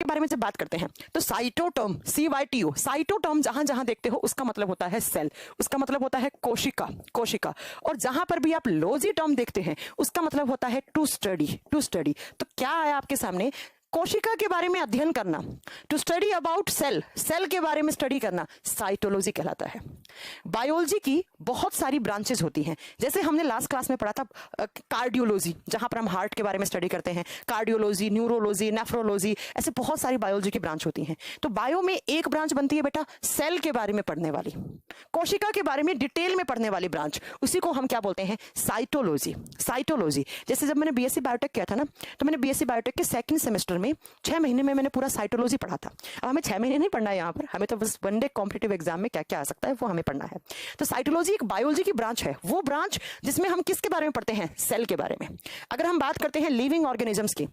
के बारे में जब बात करते हैं तो साइटोटर्म, CYTO, साइटोटर्म जहां जहां देखते हो उसका मतलब होता है सेल, उसका मतलब होता है कोशिका, कोशिका। और जहां पर भी आप लोजी टर्म देखते हैं उसका मतलब होता है टू स्टडी, टू स्टडी। तो क्या है आपके सामने, कोशिका के बारे में अध्ययन करना, to study about cell, cell के बारे में स्टडी करना साइटोलॉजी कहलाता है। बायोलॉजी की बहुत सारी ब्रांचेस होती हैं, जैसे हमने लास्ट क्लास में पढ़ा था कार्डियोलॉजी, जहां पर हम हार्ट के बारे में स्टडी करते हैं, कार्डियोलॉजी, न्यूरोलॉजी, नेफ्रोलॉजी, ऐसे बहुत सारी बायोलॉजी की ब्रांच होती हैं। तो बायो में एक ब्रांच बनती है बेटा सेल के बारे में पढ़ने वाली, कोशिका के बारे में डिटेल में पढ़ने वाली ब्रांच, उसी को हम क्या बोलते हैं, साइटोलॉजी, साइटोलॉजी। जैसे जब मैंने बीएससी बायोटेक किया था ना, तो मैंने बीएससी बायोटेक के सेकंड सेमेस्टर में 6 महीने में मैंने पूरा साइटोलॉजी पढ़ा था। अब हमें 6 महीने नहीं पढ़ना है यहाँ पर, हमें तो बस वन डे कॉम्पिटिटिव एग्जाम में क्या क्या आ सकता है वो हमें पढ़ना है। तो साइटोलॉजी एक बायोलॉजी की ब्रांच है, वो ब्रांच जिसमें हम किसके बारे में पढ़ते हैं, सेल के बारे में। अगर हम बात करते हैं लिविंग ऑर्गेनिजम्स की,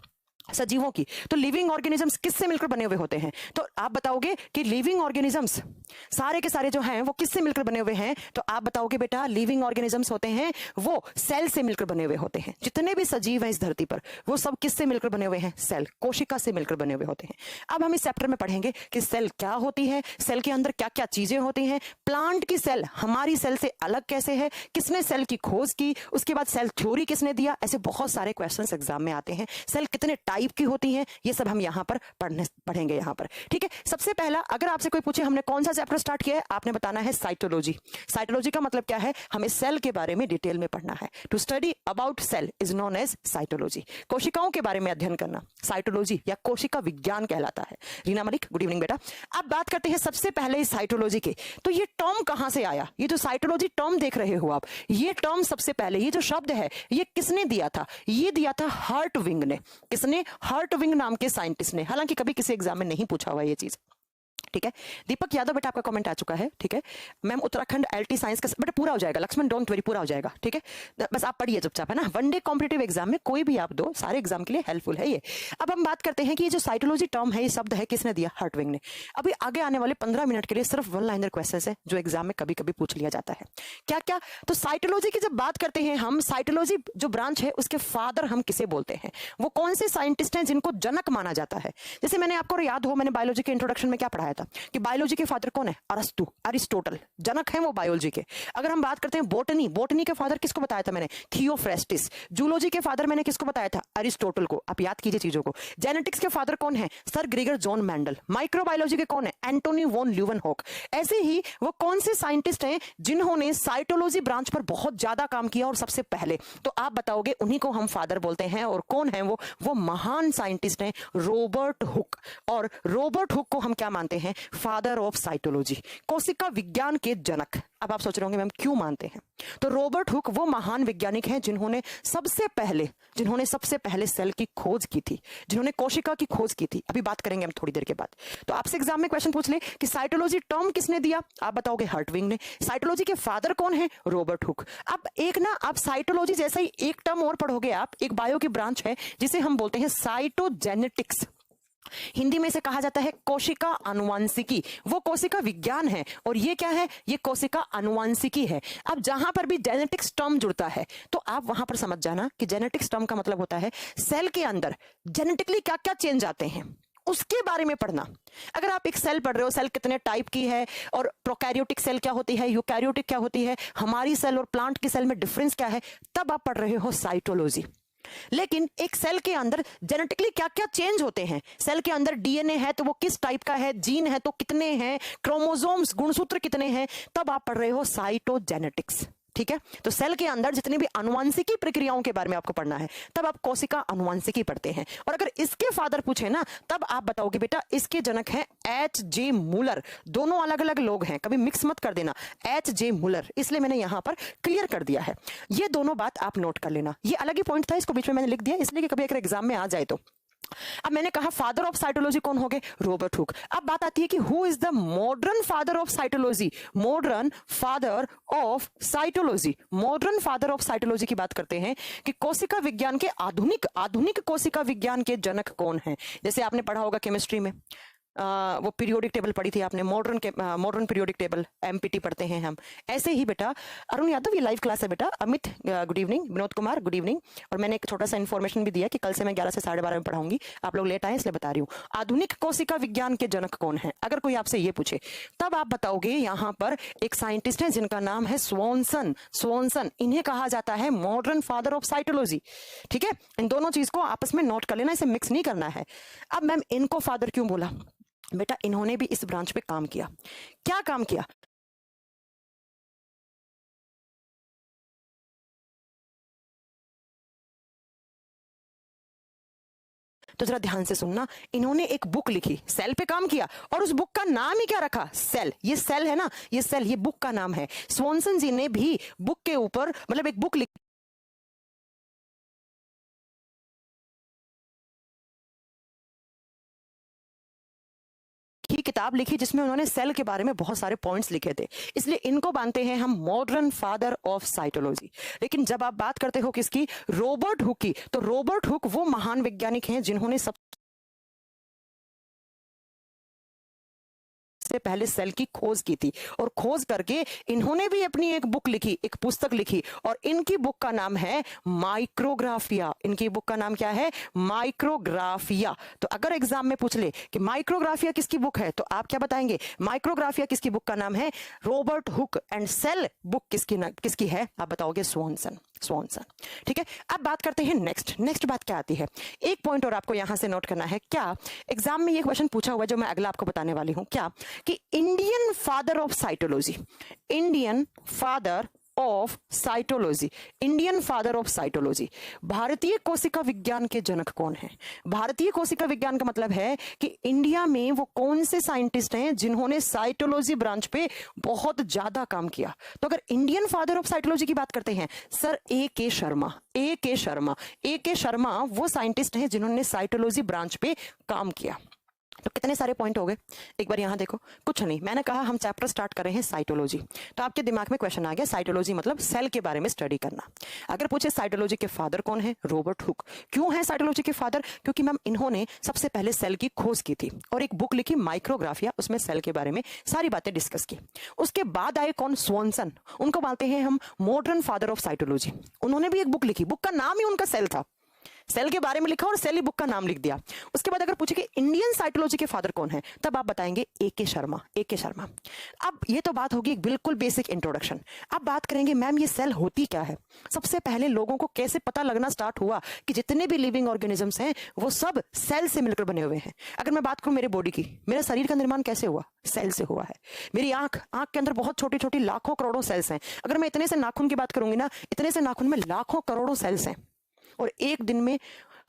सजीवों की, तो लिविंग ऑर्गेनिजम्स किससे मिलकर बने हुए होते हैं, तो आप बताओगे कि लिविंग ऑर्गेनिजम्स सारे के सारे जो हैं वो किससे मिलकर बने हुए हैं, तो आप बताओगे बेटा लिविंग ऑर्गेनिजम्स होते हैं वो सेल से मिलकर बने हुए होते हैं। जितने भी सजीव हैं इस धरती पर वो सब किससे मिलकर बने हुए हैं, सेल, कोशिका से मिलकर बने हुए होते हैं। अब हम इस चैप्टर में पढ़ेंगे कि सेल क्या होती है, सेल के अंदर क्या क्या चीजें होती हैं, प्लांट की सेल हमारी सेल से अलग कैसे है, किसने सेल की खोज की, उसके बाद सेल थ्योरी किसने दिया, ऐसे बहुत सारे क्वेश्चंस एग्जाम में आते हैं। सेल कितने टाइप की होती हैं ये सब हम यहां पर पढ़ेंगे यहां पर, ठीक है। सबसे पहला अगर आपसे कोई पूछे हमने कौन सा चैप्टर स्टार्ट किया है, आपने बताना है साइटोलॉजी। साइटोलॉजी का मतलब क्या है, हमें सेल के बारे में डिटेल में पढ़ना है। To study about cell is known as cytology. कोशिकाओं के बारे में अध्ययन करना साइटोलॉजी या कोशिका विज्ञान कहलाता है। रीना मलिक, गुड इवनिंग बेटा। अब बात करते हैं सबसे पहले साइटोलॉजी के, तो ये टर्म कहां से आया, ये जो साइटोलॉजी टर्म देख रहे हो आप, ये टर्म सबसे पहले, ये जो शब्द है ये किसने दिया था, ये दिया था हर्टविंग ने। किसने, हर्टविंग नाम के साइंटिस्ट ने। हालांकि कभी किसी एग्जाम में नहीं पूछा हुआ ये चीज, ठीक है। दीपक यादव बेटा आपका कमेंट आ चुका है, ठीक है। मैम उत्तराखंड एलटी साइंस का बेटा पूरा हो जाएगा, लक्ष्मण डोंट वरी, पूरा हो जाएगा, ठीक है। बस आप पढ़िए चुपचाप, है ना। वन डे कॉम्पिटिटिव एग्जाम में कोई भी आप दो, सारे एग्जाम के लिए हेल्पफुल है ये। अब हम बात करते हैं कि ये जो साइटोलॉजी टर्म है, ये शब्द है किसने दिया, हर्टविंग ने। अभी आगे आने वाले 15 मिनट के लिए सिर्फ वन लाइनर क्वेश्चन है जो एग्जाम में कभी कभी पूछ लिया जाता है। क्या क्या, तो साइटोलॉजी की जब बात करते हैं हम, साइटोलॉजी जो ब्रांच है उसके फादर हम किसे बोलते हैं, वो कौन से साइंटिस्ट हैं जिनको जनक माना जाता है। जैसे मैंने आपको याद हो, मैंने बायोलॉजी के इंट्रोडक्शन में क्या पढ़ाया था कि बायोलॉजी के फादर कौन है, अरस्तु, अरिस्टोटल, जनक है वो बायोलॉजी के। अगर हम बात करते हैं बोटनी, बोटनी के फादर किसको बताया था मैंने, थियोफ्रेस्टिस। जूलॉजी के फादर मैंने किसको बताया था, अरिस्टोटल को। आप याद कीजिए चीजों को। जेनेटिक्स के फादर कौन है, sir Gregor John Mendel. Microbiology के कौन है, एंटोनी वॉन ल्यूवेनहॉक। ऐसे ही वो कौन से साइंटिस्ट हैं जिन्होंने साइटोलॉजी ब्रांच पर बहुत ज्यादा काम किया और सबसे पहले, तो आप बताओगे उन्हीं को हम फादर बोलते हैं। और कौन है वो महान साइंटिस्ट हैं रॉबर्ट हुक। और रॉबर्ट हुक को हम क्या मानते हैं, फादर ऑफ साइटोलॉजी, कोशिका विज्ञान के जनक। अब आप सोच रहे होंगे मैम क्यों मानते हैं, तो रॉबर्ट हुक वो महान वैज्ञानिक हैं जिन्होंने सबसे पहले सेल की खोज की थी, जिन्होंने कोशिका की खोज की थी। अभी बात करेंगे हम थोड़ी देर के बाद। तो आपसे एग्जाम में क्वेश्चन पूछ ले कि साइटोलॉजी टर्म किसने दिया, आप बताओगे हर्टविंग ने। साइटोलॉजी के फादर कौन है, रॉबर्ट हुक। अब एक ना, आप साइटोलॉजी जैसा ही एक टर्म और पढ़ोगे आप, एक बायो की ब्रांच है जिसे हम बोलते हैं साइटोजेनेटिक्स। हिंदी में इसे कहा जाता है कोशिका अनुवांशिकी। वो कोशिका विज्ञान है और ये क्या है, ये कोशिका अनुवांशिकी है। अब जहां पर भी जेनेटिक्स टर्म जुड़ता है तो आप वहां पर समझ जाना कि जेनेटिक्स टर्म का मतलब होता है सेल के अंदर जेनेटिकली क्या क्या चेंज आते हैं उसके बारे में पढ़ना। अगर आप एक सेल पढ़ रहे हो, सेल कितने टाइप की है और प्रोकैरियोटिक सेल क्या होती है, यूकैरियोटिक क्या होती है, हमारी सेल और प्लांट की सेल में डिफरेंस क्या है, तब आप पढ़ रहे हो साइटोलॉजी। लेकिन एक सेल के अंदर जेनेटिकली क्या क्या चेंज होते हैं, सेल के अंदर डीएनए है तो वो किस टाइप का है, जीन है तो कितने हैं, क्रोमोसोम्स गुणसूत्र कितने हैं, तब आप पढ़ रहे हो साइटोजेनेटिक्स, ठीक है। तो सेल के अंदर जितनी भी अनुवांशिकी प्रक्रियाओं के बारे में आपको पढ़ना है तब आप कोशिका अनुवांशिकी पढ़ते हैं। और अगर इसके फादर पूछे ना, तब आप बताओगे बेटा इसके जनक हैं H.J. मूलर। दोनों अलग अलग लोग हैं, कभी मिक्स मत कर देना, H.J. मूलर, इसलिए मैंने यहां पर क्लियर कर दिया है। ये दोनों बात आप नोट कर लेना, ये अलग ही पॉइंट था, इसको बीच में मैंने लिख दिया इसलिए कि कभी अगर एग्जाम में आ जाए तो। अब मैंने कहा फादर ऑफ साइटोलॉजी कौन हो गए, रॉबर्ट हुक। अब बात आती है कि who is the modern father of cytology, modern father of cytology. Modern father of cytology की बात करते हैं कि कोशिका विज्ञान के आधुनिक कोशिका विज्ञान के जनक कौन है। जैसे आपने पढ़ा होगा केमिस्ट्री में वो पीरियोडिक टेबल पढ़ी थी आपने, मॉडर्न पीरियोडिक टेबल, एमपीटी पढ़ते हैं हम। ऐसे ही बेटा अरुण यादव, ये लाइव क्लास है बेटा। Amit good evening, Vinod Kumar good evening. और मैंने एक छोटा सा इन्फॉर्मेशन भी दिया कि कल से मैं 11 से 12:30 में पढ़ाऊंगी, आप लोग लेट आए इसलिए बता रही हूँ। आधुनिक कोशिका विज्ञान के जनक कौन है, अगर कोई आपसे ये पूछे तब आप बताओगे यहाँ पर एक साइंटिस्ट है जिनका नाम है स्वॉनसन। स्वॉनसन, इन्हें कहा जाता है मॉडर्न फादर ऑफ साइटोलॉजी। ठीक है, इन दोनों चीज को आपस में नोट कर लेना, इसे मिक्स नहीं करना है। अब मैम इनको फादर क्यों बोला बेटा, इन्होंने भी इस ब्रांच पे काम किया। क्या काम किया? तो जरा ध्यान से सुनना, इन्होंने एक बुक लिखी, सेल पे काम किया, और उस बुक का नाम ही क्या रखा? सेल। ये सेल है ना, ये सेल, ये बुक का नाम है। स्वॉनसन जी ने भी बुक के ऊपर मतलब एक बुक लिखी, किताब लिखी जिसमें उन्होंने सेल के बारे में बहुत सारे पॉइंट्स लिखे थे, इसलिए इनको मानते हैं हम मॉडर्न फादर ऑफ साइटोलॉजी। लेकिन जब आप बात करते हो किसकी, रॉबर्ट हुक की, तो रॉबर्ट हुक वो महान वैज्ञानिक हैं जिन्होंने सबसे पहले सेल की खोज की थी, और खोज करके इन्होंने भी अपनी एक बुक लिखी, एक पुस्तक लिखी, और इनकी बुक का नाम है माइक्रोग्राफिया। इनकी बुक का नाम क्या है? माइक्रोग्राफिया। तो अगर एग्जाम में पूछ ले कि माइक्रोग्राफिया किसकी बुक है, तो आप क्या बताएंगे? माइक्रोग्राफिया किसकी बुक का नाम है? Robert Hooke. And cell book किसकी है? आप बताओगे स्वॉनसन। स्वॉनसन। ठीक है, अब बात करते हैं नेक्स्ट बात क्या आती है। एक पॉइंट और आपको यहां से नोट करना है। क्या एग्जाम में ये क्वेश्चन पूछा हुआ है जो मैं अगला आपको बताने वाली हूं, क्या कि Indian father of cytology, Indian father of cytology, Indian father of cytology, भारतीय कोशिका विज्ञान के जनक कौन है? भारतीय कोशिका विज्ञान का मतलब है कि इंडिया में वो कौन से साइंटिस्ट हैं जिन्होंने साइटोलॉजी ब्रांच पे बहुत ज्यादा काम किया। तो अगर इंडियन फादर ऑफ साइटोलॉजी की बात करते हैं, sir A.K. Sharma. A.K. Sharma, A.K. Sharma वो साइंटिस्ट हैं जिन्होंने साइटोलॉजी ब्रांच पे काम किया। तो कितने सारे पॉइंट हो गए, एक बार यहां देखो। कुछ नहीं, मैंने कहा हम चैप्टर स्टार्ट कर रहे हैं साइटोलॉजी, तो आपके दिमाग में क्वेश्चन आ गया, साइटोलॉजी मतलब सेल के बारे में स्टडी करना। अगर पूछे साइटोलॉजी के फादर कौन है? Robert Hooke. क्यों है साइटोलॉजी के फादर? क्योंकि मैम इन्होंने सबसे पहले सेल की खोज की थी और एक बुक लिखी माइक्रोग्राफिया, उसमें सेल के बारे में सारी बातें डिस्कस की। उसके बाद आए कौन? स्वॉनसन। उनको बोलते हैं हम मॉडर्न फादर ऑफ साइटोलॉजी। उन्होंने भी एक बुक लिखी, बुक का नाम ही उनका सेल था, सेल के बारे में लिखा और सेल ही बुक का नाम लिख दिया। उसके बाद अगर पूछे कि इंडियन साइटोलॉजी के फादर कौन है, तब आप बताएंगे A.K. शर्मा। A.K. शर्मा। अब ये तो बात होगी एक बिल्कुल बेसिक इंट्रोडक्शन। अब बात करेंगे मैम ये सेल होती क्या है। सबसे पहले लोगों को कैसे पता लगना स्टार्ट हुआ कि जितने भी लिविंग ऑर्गेनिजम्स हैं वो सब सेल से मिलकर बने हुए हैं। अगर मैं बात करूं मेरे बॉडी की, मेरा शरीर का निर्माण कैसे हुआ? सेल से हुआ है। मेरी आंख के अंदर बहुत छोटी छोटी लाखों करोड़ों सेल्स हैं। अगर मैं इतने से नाखून की बात करूंगी ना, इतने से नाखून में लाखों करोड़ों सेल्स हैं, और एक दिन में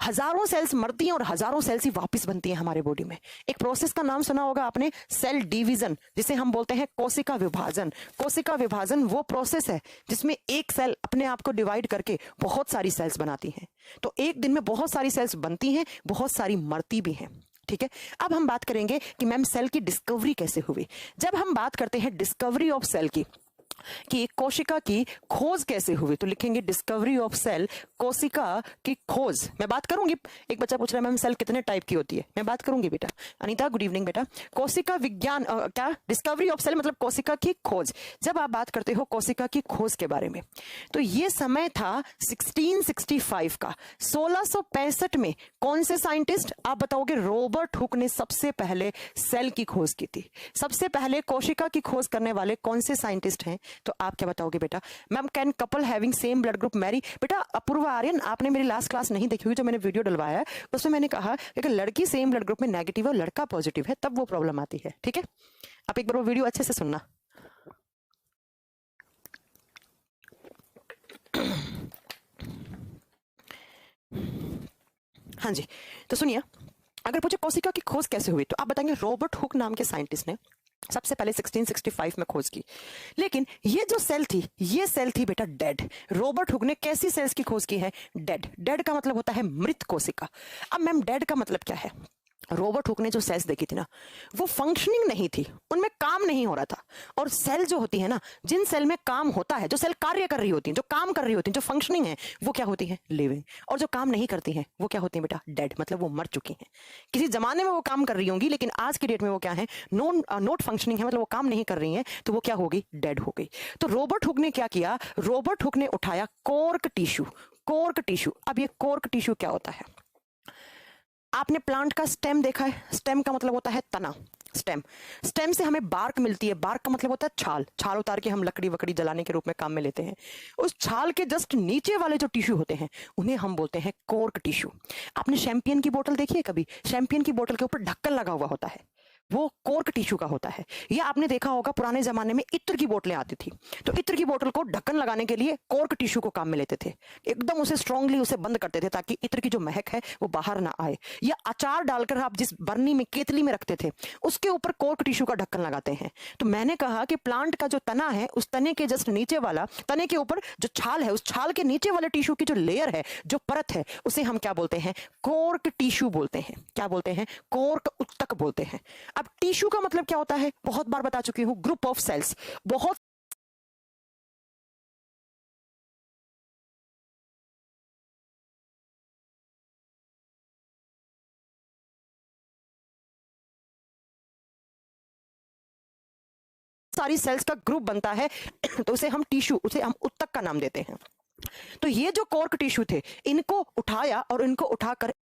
हजारों सेल्स मरती हैं और हजारों सेल्स ही वापस बनती हैं हमारे बॉडी में। एक प्रोसेस का नाम सुना होगा आपने, सेल डिवीजन, जिसे हम बोलते हैं कोशिका विभाजन। कोशिका विभाजन वो प्रोसेस है जिसमें एक सेल अपने आप को डिवाइड करके बहुत सारी सेल्स बनाती हैं। तो एक दिन में बहुत सारी सेल्स बनती हैं, बहुत सारी मरती भी हैं। ठीक है, अब हम बात करेंगे कि मैम सेल की डिस्कवरी कैसे हुई। जब हम बात करते हैं डिस्कवरी ऑफ सेल की, कि कोशिका की खोज कैसे हुई, तो लिखेंगे डिस्कवरी ऑफ सेल, कोशिका की खोज। मैं बात करूंगी, एक बच्चा पूछ रहा है मैम सेल कितने टाइप की होती है, मैं बात करूंगी बेटा। अनीता गुड इवनिंग बेटा। कोशिका विज्ञान क्या, डिस्कवरी ऑफ सेल मतलब कोशिका की खोज। जब आप बात करते हो कोशिका की खोज के बारे में, तो ये समय था 1665 का। 1665 में कौन से साइंटिस्ट, आप बताओगे? रॉबर्ट हुक ने सबसे पहले सेल की खोज की थी। सबसे पहले कोशिका की खोज करने वाले कौन से साइंटिस्ट हैं, तो आप क्या बताओगे बेटा? Ma'am can couple having same blood group marry? बेटा अपूर्वा आर्यन, आपने मेरी लास्ट क्लास नहीं देखी हुई जो मैंने वीडियो डलवाया है, उसमें मैंने कहा कि अगर लड़की सेम ब्लड ग्रुप में नेगेटिव और लड़का पॉजिटिव है तब वो प्रॉब्लम आती है। ठीक है, आप एक बार वो वीडियो अच्छे से सुनना। हाँ जी, तो सुनिए, अगर पूछे कोशिका की खोज कैसे हुई, तो आप बताएंगे रॉबर्ट हुक नाम के साइंटिस्ट ने सबसे पहले 1665 में खोज की। लेकिन ये जो सेल थी, ये सेल थी बेटा डेड। रॉबर्ट हुक ने कैसी सेल्स की खोज की है? डेड। डेड का मतलब होता है मृत कोशिका। अब मैम डेड का मतलब क्या है? रॉबर्ट हुक ने जो सेल्स देखी थी ना, वो फंक्शनिंग नहीं थी, उनमें काम नहीं हो रहा था। और सेल जो होती है ना, जिन सेल में काम होता है, जो सेल कार्य कर रही होती हैं, जो काम कर रही होती हैं, जो फंक्शनिंग है, वो क्या होती है? लिविंग। और जो काम नहीं करती हैं वो क्या होती है बेटा? डेड, मतलब वो मर चुकी हैं। किसी जमाने में वो काम कर रही होंगी, लेकिन आज की डेट में वो क्या है? नॉट फंक्शनिंग है, मतलब वो काम नहीं कर रही हैं, तो वो क्या होगी? डेड हो गई। तो रॉबर्ट हुक ने क्या किया? रॉबर्ट हुक ने उठाया कॉर्क टिश्यू। कॉर्क टिश्यू, अब ये कॉर्क टिश्यू क्या होता है? आपने प्लांट का स्टेम देखा है? स्टेम का मतलब होता है तना। स्टेम, स्टेम से हमें बार्क मिलती है। बार्क का मतलब होता है छाल। छाल उतार के हम लकड़ी वकड़ी जलाने के रूप में काम में लेते हैं। उस छाल के जस्ट नीचे वाले जो टिश्यू होते हैं उन्हें हम बोलते हैं कॉर्क टिश्यू। आपने शैंपियन की बोतल देखी है कभी? शैंपियन की बोतल के ऊपर ढक्कन लगा हुआ होता है, वो कॉर्क टिश्यू का होता है। या आपने देखा होगा पुराने जमाने में इत्र की बोतलें आती थी, तो इत्र की बोतल को ढक्कन लगाने के लिए कॉर्क टिश्यू को काम में लेते थे। एकदम उसे स्ट्रांगली उसे बंद करते थे ताकि इत्र की जो महक है वो बाहर ना आए। या अचार डालकर आप जिस बर्नी में, केतली में रखते थे, उसके ऊपर कॉर्क टिश्यू का ढक्कन लगाते हैं। तो मैंने कहा कि प्लांट का जो तना है, उस तने के जस्ट नीचे वाला, तने के ऊपर जो छाल है, उस छाल के नीचे वाले टिश्यू की जो लेयर है, जो परत है, उसे हम क्या बोलते हैं? कॉर्क टिश्यू बोलते हैं। क्या बोलते हैं? कॉर्क उत्तक बोलते हैं। अब टिश्यू का मतलब क्या होता है? बहुत बार बता चुकी हूं, ग्रुप ऑफ सेल्स। बहुत सारी सेल्स का ग्रुप बनता है तो उसे हम टिश्यू, उसे हम उत्तक का नाम देते हैं। तो ये जो कॉर्क टिश्यू थे, इनको उठाया और इनको उठाकर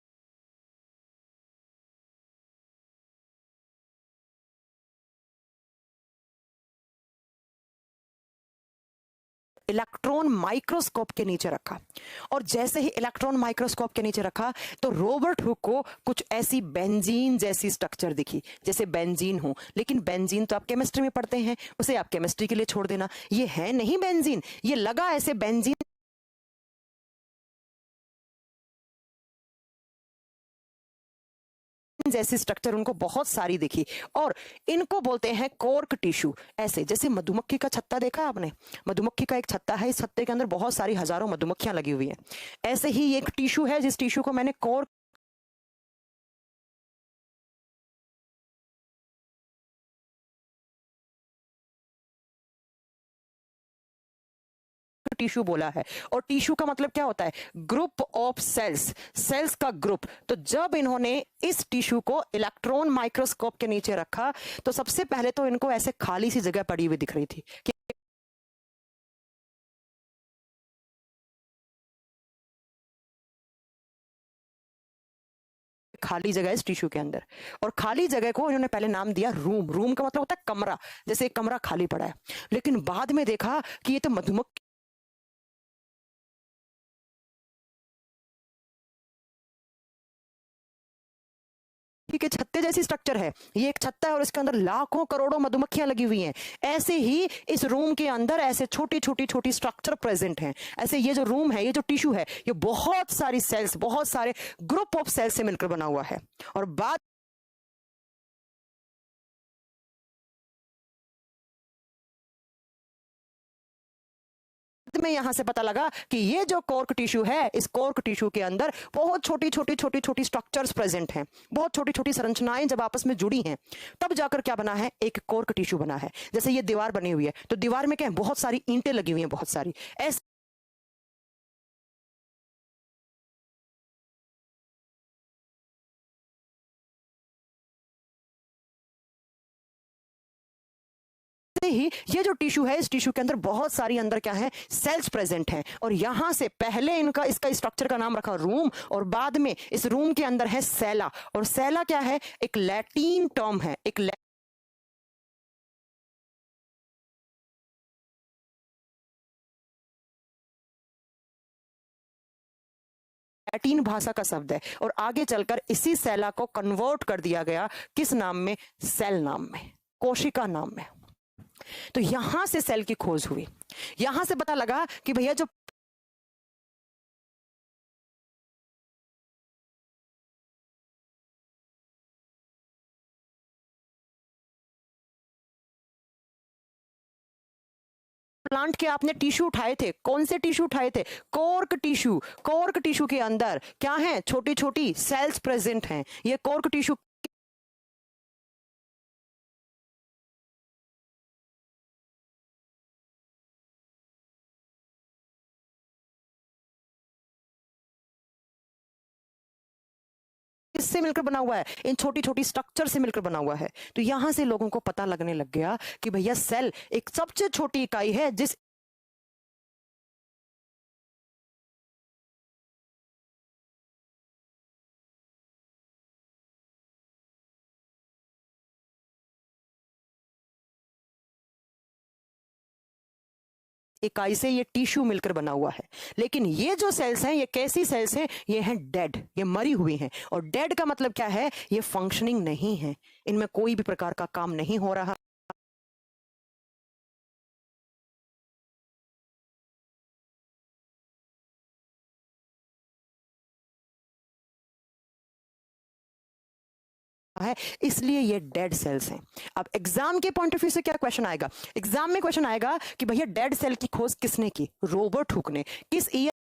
इलेक्ट्रॉन माइक्रोस्कोप के नीचे रखा। और जैसे ही इलेक्ट्रॉन माइक्रोस्कोप के नीचे रखा तो रॉबर्ट हुक को कुछ ऐसी बेंजीन जैसी स्ट्रक्चर दिखी, जैसे बेंजीन हो। लेकिन बेंजीन तो आप केमिस्ट्री में पढ़ते हैं, उसे आप केमिस्ट्री के लिए छोड़ देना। ये है नहीं बेंजीन, ये लगा ऐसे बेंजीन जैसी स्ट्रक्चर उनको बहुत सारी दिखी। और इनको बोलते हैं कॉर्क टिश्यू। ऐसे जैसे मधुमक्खी का छत्ता देखा आपने? मधुमक्खी का एक छत्ता है, इस छत्ते के अंदर बहुत सारी हजारों मधुमक्खियां लगी हुई हैं। ऐसे ही एक टिश्यू है, जिस टिश्यू को मैंने कॉर्क टिश्यू बोला है। और टिश्यू का मतलब क्या होता है? ग्रुप ऑफ सेल्स, सेल्स का ग्रुप। तो जब इन्होंने इस टिश्यू को इलेक्ट्रॉन माइक्रोस्कोप के नीचे रखा तो सबसे पहले तो इनको ऐसे खाली सी जगह पड़ी हुई दिख रही थी कि खाली जगह इस टिश्यू के अंदर। और खाली जगह को इन्होंने पहले नाम दिया रूम। रूम का मतलब होता है कमरा, जैसे एक कमरा खाली पड़ा है। लेकिन बाद में देखा कि ये तो मधुमक्खी के छत्ते जैसी स्ट्रक्चर है। ये एक छत्ता है और इसके अंदर लाखों करोड़ों मधुमक्खियां लगी हुई हैं। ऐसे ही इस रूम के अंदर ऐसे छोटी छोटी छोटी स्ट्रक्चर प्रेजेंट हैं। ऐसे ये जो रूम है, ये जो टिश्यू है, ये बहुत सारी सेल्स, बहुत सारे ग्रुप ऑफ सेल्स से मिलकर बना हुआ है। और बाद में यहां से पता लगा कि ये जो कॉर्क टिश्यू है, इस कॉर्क टिश्यू के अंदर बहुत छोटी छोटी छोटी छोटी स्ट्रक्चर्स प्रेजेंट हैं। बहुत छोटी छोटी संरचनाएं जब आपस में जुड़ी हैं, तब जाकर क्या बना है? एक कॉर्क टिश्यू बना है। जैसे ये दीवार बनी हुई है, तो दीवार में क्या है? बहुत सारी ईंटें लगी हुई हैं, बहुत सारी। ऐसे ही ये जो टिश्यू है, इस टिश्यू के अंदर बहुत सारी अंदर क्या है? सेल्स प्रेजेंट हैं। और यहां से पहले इनका, इसका स्ट्रक्चर का नाम रखा रूम, और बाद में इस रूम के अंदर है सेला। और सेला क्या है? एक लैटिन टर्म है, एक लैटिन भाषा का शब्द है। और आगे चलकर इसी सेला को कन्वर्ट कर दिया गया किस नाम में? सेल नाम में, कोशिका नाम में। तो यहां से सेल की खोज हुई। यहां से पता लगा कि भैया जो प्लांट के आपने टिश्यू उठाए थे, कौन से टिश्यू उठाए थे? Cork tissue. कॉर्क टिश्यू के अंदर क्या है? छोटी छोटी सेल्स प्रेजेंट हैं। ये कॉर्क टिश्यू किससे मिलकर बना हुआ है? इन छोटी छोटी स्ट्रक्चर से मिलकर बना हुआ है। तो यहां से लोगों को पता लगने लग गया कि भैया सेल एक सबसे छोटी इकाई है जिस इकाई से ये टिश्यू मिलकर बना हुआ है। लेकिन ये जो सेल्स हैं, ये कैसी सेल्स हैं? ये हैं डेड, ये मरी हुई हैं। और डेड का मतलब क्या है? ये फंक्शनिंग नहीं है, इनमें कोई भी प्रकार का काम नहीं हो रहा है, इसलिए ये डेड सेल्स हैं। अब एग्जाम के पॉइंट ऑफ व्यू से क्या क्वेश्चन आएगा? एग्जाम में क्वेश्चन आएगा कि भैया डेड सेल की खोज किसने की? रॉबर्ट हुक ने। किस ईयर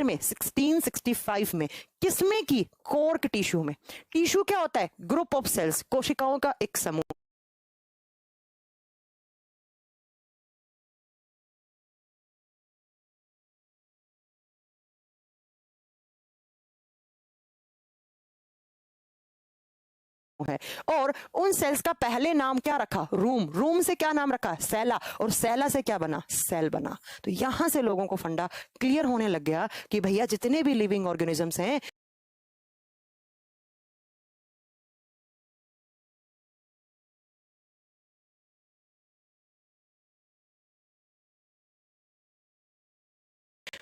में? 1665 में। किसमें की? कॉर्क टिश्यू में। टिश्यू क्या होता है? ग्रुप ऑफ सेल्स, कोशिकाओं का एक समूह है। और उन सेल्स का पहले नाम क्या रखा? रूम। रूम से क्या नाम रखा? सेला। और सेला से क्या बना? सेल बना। तो यहां से लोगों को फंडा क्लियर होने लग गया कि भैया जितने भी लिविंग ऑर्गेनिजम्स हैं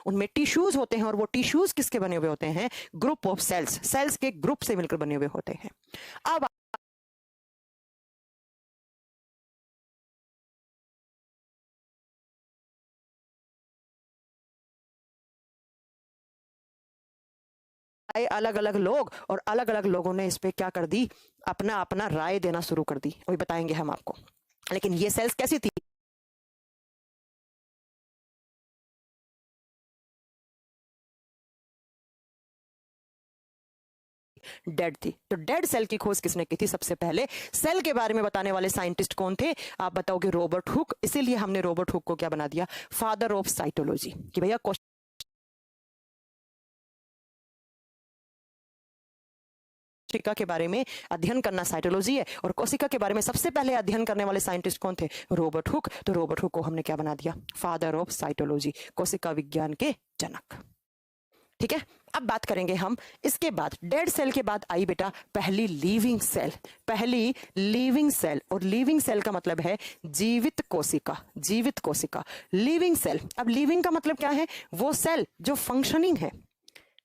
उनमें टिश्यूज होते हैं। और वो टिश्यूज किसके बने हुए होते हैं? ग्रुप ऑफ सेल्स, सेल्स के ग्रुप से मिलकर बने हुए होते हैं। अब आए अलग अलग लोग और अलग अलग लोगों ने इस पे क्या कर दी? अपना अपना राय देना शुरू कर दी। वही बताएंगे हम आपको। लेकिन ये सेल्स कैसी थी? डेड थी। तो डेड सेल की खोज किसने की थी सबसे पहले? सेल के बारे में बताने वाले साइंटिस्ट कौन थे? आप बताओगे रॉबर्ट हुक। इसीलिए हमने रॉबर्ट हुक को क्या बना दिया? Father of cytology. कि भैया कोशिका के बारे में अध्ययन करना साइटोलॉजी है। और कोशिका के बारे में सबसे पहले अध्ययन करने वाले साइंटिस्ट कौन थे? Robert Hooke. तो रॉबर्ट हुक को हमने क्या बना दिया? फादर ऑफ साइटोलॉजी, कोशिका विज्ञान के जनक। ठीक है। अब बात करेंगे हम इसके बाद। डेड सेल के बाद आई बेटा पहली लिविंग सेल। पहली लिविंग सेल। और लिविंग सेल का मतलब है जीवित कोशिका। जीवित कोशिका, लिविंग सेल। अब लिविंग का मतलब क्या है? वो सेल जो फंक्शनिंग है,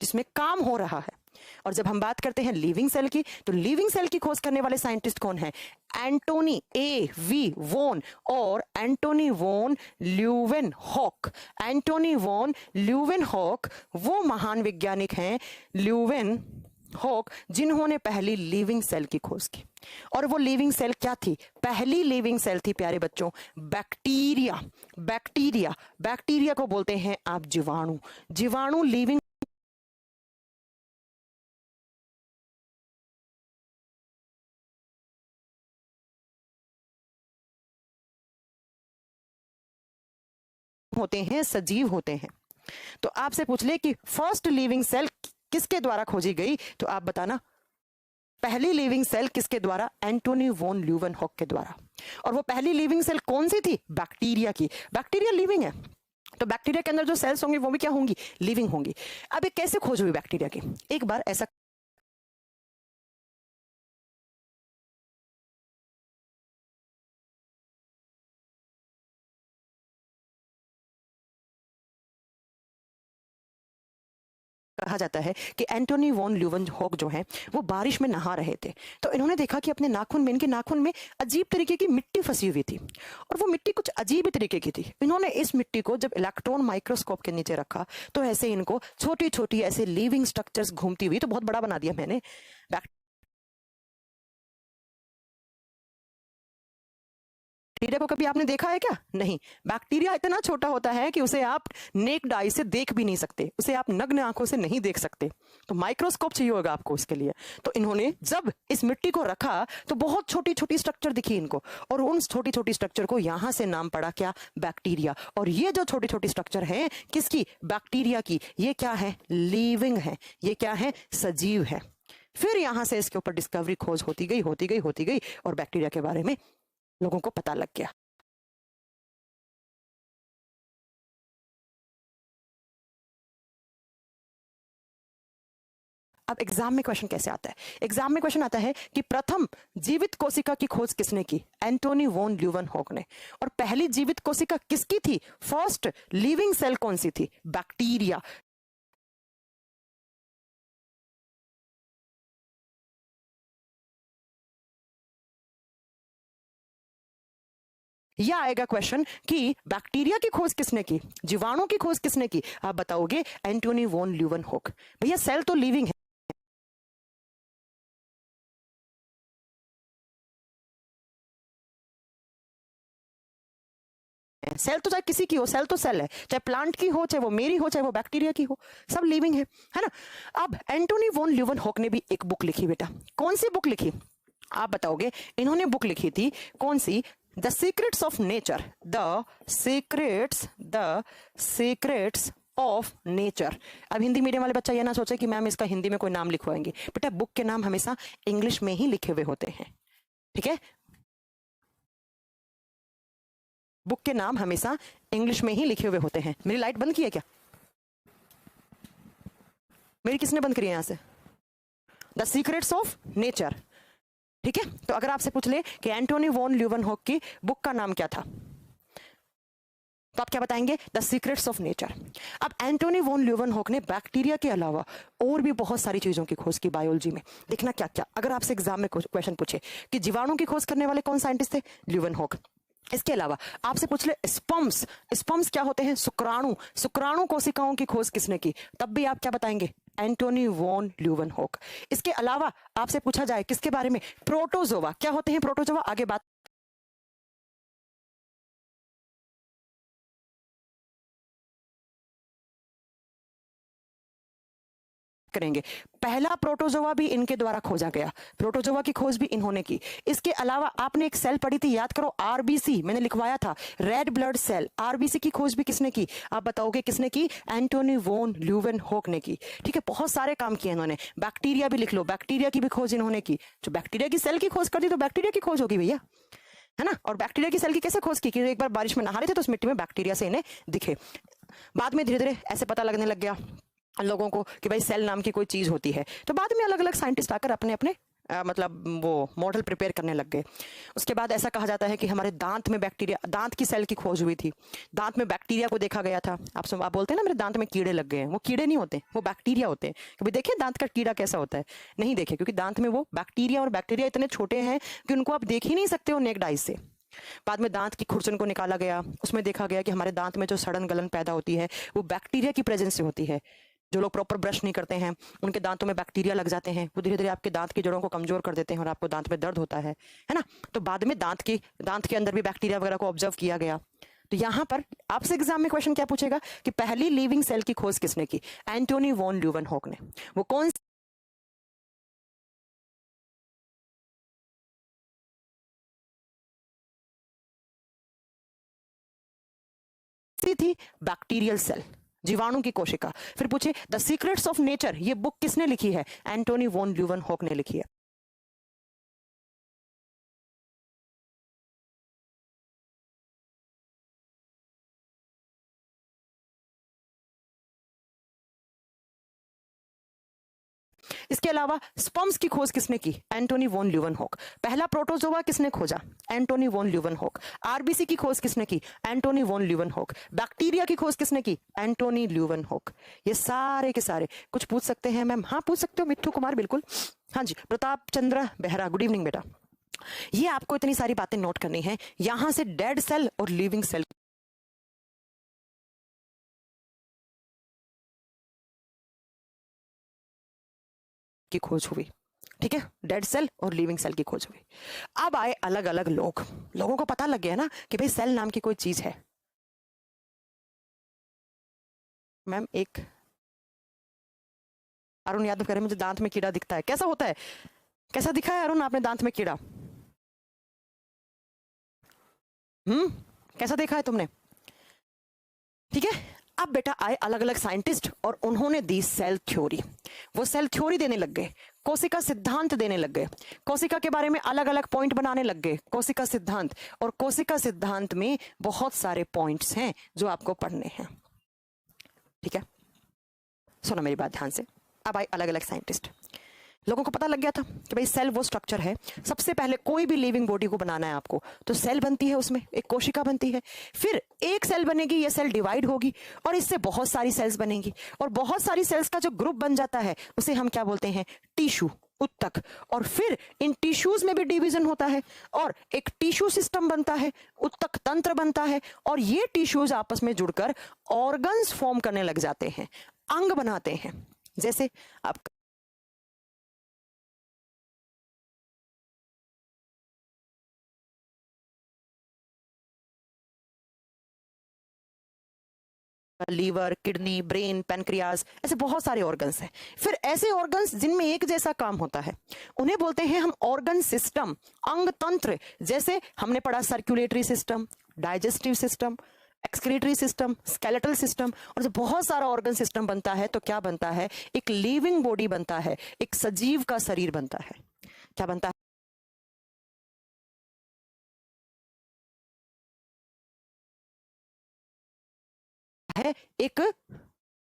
जिसमें काम हो रहा है। और जब हम बात करते हैं लिविंग सेल की, तो लिविंग सेल की खोज करने वाले साइंटिस्ट कौन है? एंटोनी ए वी वोन और एंटोनी वोन ल्यूवेनहॉक। एंटोनी वोन ल्यूवेनहॉक वो महान वैज्ञानिक हैं, ल्यूवेन हॉक, जिन्होंने पहली लिविंग सेल की खोज की। और वो लिविंग सेल क्या थी? पहली लिविंग सेल थी प्यारे बच्चों, बैक्टीरिया। बैक्टीरिया, बैक्टीरिया को बोलते हैं आप जीवाणु। जीवाणु लिविंग होते हैं, सजीव होते हैं। तो आपसे पूछ ले कि फर्स्ट लिविंग सेल किसके द्वारा खोजी गई, तो आप बताना। पहली लिविंग सेल किसके द्वारा? एंटोनी वोन ल्यूवेनहॉक के द्वारा। और वो पहली लिविंग सेल कौन सी थी? बैक्टीरिया की। बैक्टीरिया लिविंग है, तो बैक्टीरिया के अंदर जो सेल्स होंगी वो भी क्या होंगी? लिविंग होंगी। अब ये कैसे खोज हुई बैक्टीरिया की? एक बार ऐसा कहा जाता है कि एंटोनी वॉन ल्यूवेनहॉक जो है वो बारिश में नहा रहे थे। तो इन्होंने देखा कि अपने नाखून में, इनके नाखून में अजीब तरीके की मिट्टी फंसी हुई थी। और वो मिट्टी कुछ अजीब ही तरीके की थी। इन्होंने इस मिट्टी को जब इलेक्ट्रॉन माइक्रोस्कोप के नीचे रखा तो ऐसे इनको छोटी छोटी ऐसे लिविंग स्ट्रक्चर्स घूमती हुई, तो बहुत बड़ा बना दिया मैंने, बैक्टीरिया को कभी आपने देखा है क्या? नहीं। बैक्टीरिया इतना छोटा होता है कि उसे आप नेक्ड आई से देख भी नहीं सकते, उसे आप नग्न आंखों से नहीं देख सकते, तो माइक्रोस्कोप चाहिए होगा आपको इसके लिए। तो इन्होंने जब इस मिट्टी को रखा तो बहुत छोटी छोटी स्ट्रक्चर दिखी इनको, और उन छोटी छोटी स्ट्रक्चर को यहां से नाम पड़ा क्या? बैक्टीरिया। और ये जो छोटी छोटी स्ट्रक्चर है किसकी? बैक्टीरिया की। ये क्या है? लिविंग है। ये क्या है? सजीव है। फिर यहां से इसके ऊपर डिस्कवरी, खोज होती गई होती गई होती गई, और बैक्टीरिया के बारे में लोगों को पता लग गया। अब एग्जाम में क्वेश्चन कैसे आता है? एग्जाम में क्वेश्चन आता है कि प्रथम जीवित कोशिका की खोज किसने की? एंटोनी वॉन ल्यूवेनहॉक ने। और पहली जीवित कोशिका किसकी थी? फर्स्ट लिविंग सेल कौन सी थी? बैक्टीरिया। यह आएगा क्वेश्चन कि बैक्टीरिया की खोज किसने की, जीवाणु की खोज किसने की? आप बताओगे एंटोनी वॉन ल्यूवेनहॉक। भैया सेल तो लिविंग है। सेल तो चाहे किसी की हो, सेल तो सेल है, चाहे प्लांट की हो, चाहे वो मेरी हो, चाहे वो बैक्टीरिया की हो, सब लिविंग है ना। अब एंटोनी वॉन ल्यूवेनहॉक ने भी एक बुक लिखी बेटा। कौन सी बुक लिखी? आप बताओगे। इन्होंने बुक लिखी थी कौन सी? The secrets of nature. The secrets of nature. अब हिंदी मीडियम वाले बच्चा ये ना सोचे कि मैम इसका हिंदी में कोई नाम लिखवाएंगे। बेटा बुक के नाम हमेशा इंग्लिश में ही लिखे हुए होते हैं, ठीक है? बुक के नाम हमेशा इंग्लिश में ही लिखे हुए होते हैं। मेरी लाइट बंद की है क्या? मेरी किसने बंद करी है यहां से? द सीक्रेट्स ऑफ नेचर, ठीक है। तो अगर आपसे पूछ ले कि एंटोनी वॉन ल्यूवेनहॉक की बुक का नाम क्या था, तो आप क्या बताएंगे? The secrets of nature. अब एंटोनी वॉन ल्यूवेनहॉक ने बैक्टीरिया के अलावा और भी बहुत सारी चीजों की खोज की बायोलॉजी में। देखना क्या क्या, अगर आपसे एग्जाम में क्वेश्चन पूछे कि जीवाणु की खोज करने वाले कौन साइंटिस्ट थे? ल्यूवेनहॉक। इसके अलावा आपसे पूछ ले स्पर्म्स। स्पर्म्स क्या होते हैं? शुक्राणु। शुक्राणु कोशिकाओं की खोज किसने की? तब भी आप क्या बताएंगे? Antony von Leeuwenhoek. इसके अलावा आपसे पूछा जाए किसके बारे में? प्रोटोजोआ। क्या होते हैं प्रोटोजोआ? आगे बात करेंगे। पहला प्रोटोजोआ भी इनके द्वारा खोजा गया। प्रोटोजोआ की खोज भी इन्होंने की। इसके अलावा आपने एक सेल पढ़ी थी, याद करो, आरबीसी। मैंने लिखवाया था, रेड ब्लड सेल। आरबीसी की खोज भी किसने की? आप बताओगे किसने की? एंटोनी वॉन ल्यूवेनहॉक ने की, ठीक है। बहुत सारे काम किए इन्होंने। बैक्टीरिया भी लिख लो, बैक्टीरिया की भी खोज इन्होंने की। जो बैक्टीरिया की सेल की खोज कर दी तो बैक्टीरिया की खोज होगी भैया, है ना। और बैक्टीरिया की सेल की कैसे खोज की? कि एक बार बारिश में नहा रहे थे तो उस मिट्टी में बैक्टीरिया से इन्हें दिखे। बाद में धीरे धीरे ऐसे पता लगने लग गया लोगों को कि भाई सेल नाम की कोई चीज होती है। तो बाद में अलग अलग साइंटिस्ट आकर अपने अपने मतलब वो मॉडल प्रिपेयर करने लग गए। उसके बाद ऐसा कहा जाता है कि हमारे दांत में बैक्टीरिया, दांत की सेल की खोज हुई थी। दांत में बैक्टीरिया को देखा गया था। आप बोलते हैं ना मेरे दांत में कीड़े लग गए हैं, वो कीड़े नहीं होते, वो बैक्टीरिया होते हैं। कभी देखे दांत का कीड़ा कैसा होता है? नहीं देखे, क्योंकि दांत में वो बैक्टीरिया, और बैक्टीरिया इतने छोटे हैं कि उनको आप देख ही नहीं सकते हो नेक्ड आई से। बाद में दांत की खुरचन को निकाला गया, उसमें देखा गया कि हमारे दांत में जो सड़न गलन पैदा होती है वो बैक्टीरिया की प्रेजेंस से होती है। जो लोग प्रॉपर ब्रश नहीं करते हैं उनके दांतों में बैक्टीरिया लग जाते हैं, वो धीरे धीरे आपके दांत की जड़ों को कमजोर कर देते हैं और आपको दांत में दर्द होता है ना। तो बाद में दांत के अंदर भी बैक्टीरिया वगैरह को ऑब्जर्व किया गया। तो यहां पर आपसे एग्जाम में क्वेश्चन क्या पूछेगा कि पहली लिविंग सेल की खोज किसने की? एंटोनी वॉन ल्यूवेनहॉक ने। वो कौन सी थी? बैक्टीरियल सेल, जीवाणु की कोशिका। फिर पूछे द सीक्रेट्स ऑफ नेचर, ये बुक किसने लिखी है? एंटोनी वॉन ल्यूवेनहॉक ने लिखी है। इसके अलावा स्पर्म्स की खोज किसने की? Antony von Leeuwenhoek. पहला प्रोटोजोआ किसने खोजा? Antony von Leeuwenhoek. आरबीसी की खोज किसने की? Antony von Leeuwenhoek. बैक्टीरिया की खोज किसने की? एंटोनी ल्यूवेनहॉक। ये सारे के सारे। कुछ पूछ सकते हैं मैम? हाँ पूछ सकते हो मिट्ठू कुमार, बिल्कुल। हाँ जी, प्रताप चंद्र बेहरा, गुड इवनिंग बेटा। ये आपको इतनी सारी बातें नोट करनी है। यहां से डेड सेल और लिविंग सेल की खोज हुई। ठीक है, डेड सेल और लिविंग सेल की खोज हुई। अब आए अलग अलग लोगों को पता लग गया ना कि भाई सेल नाम की कोई चीज है। मैम एक अरुण यादव कह रहे मुझे दांत में कीड़ा दिखता है, कैसा होता है, कैसा दिखा है अरुण आपने दांत में कीड़ा? कैसा देखा है तुमने? ठीक है, अब बेटा आए अलग अलग साइंटिस्ट और उन्होंने दी सेल थ्योरी। वो सेल थ्योरी देने लग गए, कोशिका सिद्धांत देने लग गए, कोशिका के बारे में अलग अलग पॉइंट बनाने लग गए, कोशिका सिद्धांत। और कोशिका सिद्धांत में बहुत सारे पॉइंट्स हैं जो आपको पढ़ने हैं। ठीक है, सुनो मेरी बात ध्यान से। अब आए अलग अलग साइंटिस्ट, लोगों को पता लग गया था कि भाई सेल वो स्ट्रक्चर है, सबसे पहले कोई भी लिविंग बॉडी को बनाना है आपको तो सेल बनती है, उसमें एक कोशिका बनती है, फिर एक सेल बनेगी, ये सेल डिवाइड होगी और इससे बहुत सारी सेल्स बनेंगी और बहुत सारी सेल्स का जो ग्रुप बन जाता है उसे हम क्या बोलते हैं, टिश्यू, उत्तक। और फिर इन टिश्यूज में भी डिवीजन होता है और एक टिश्यू सिस्टम बनता है, उत्तक तंत्र बनता है और ये टिश्यूज आपस में जुड़कर ऑर्गन्स फॉर्म करने लग जाते हैं, अंग बनाते हैं। जैसे आप लीवर, किडनी, ब्रेन, पैनक्रियाज, ऐसे बहुत सारे ऑर्गन्स हैं। फिर ऐसे ऑर्गन्स जिनमें एक जैसा काम होता है उन्हें बोलते हैं हम ऑर्गन सिस्टम, अंग तंत्र। जैसे हमने पढ़ा circulatory system, digestive system, excretory system, skeletal system. और जब बहुत सारा ऑर्गन सिस्टम बनता है तो क्या बनता है, एक लिविंग बॉडी बनता है, एक सजीव का शरीर बनता है। क्या बनता है? एक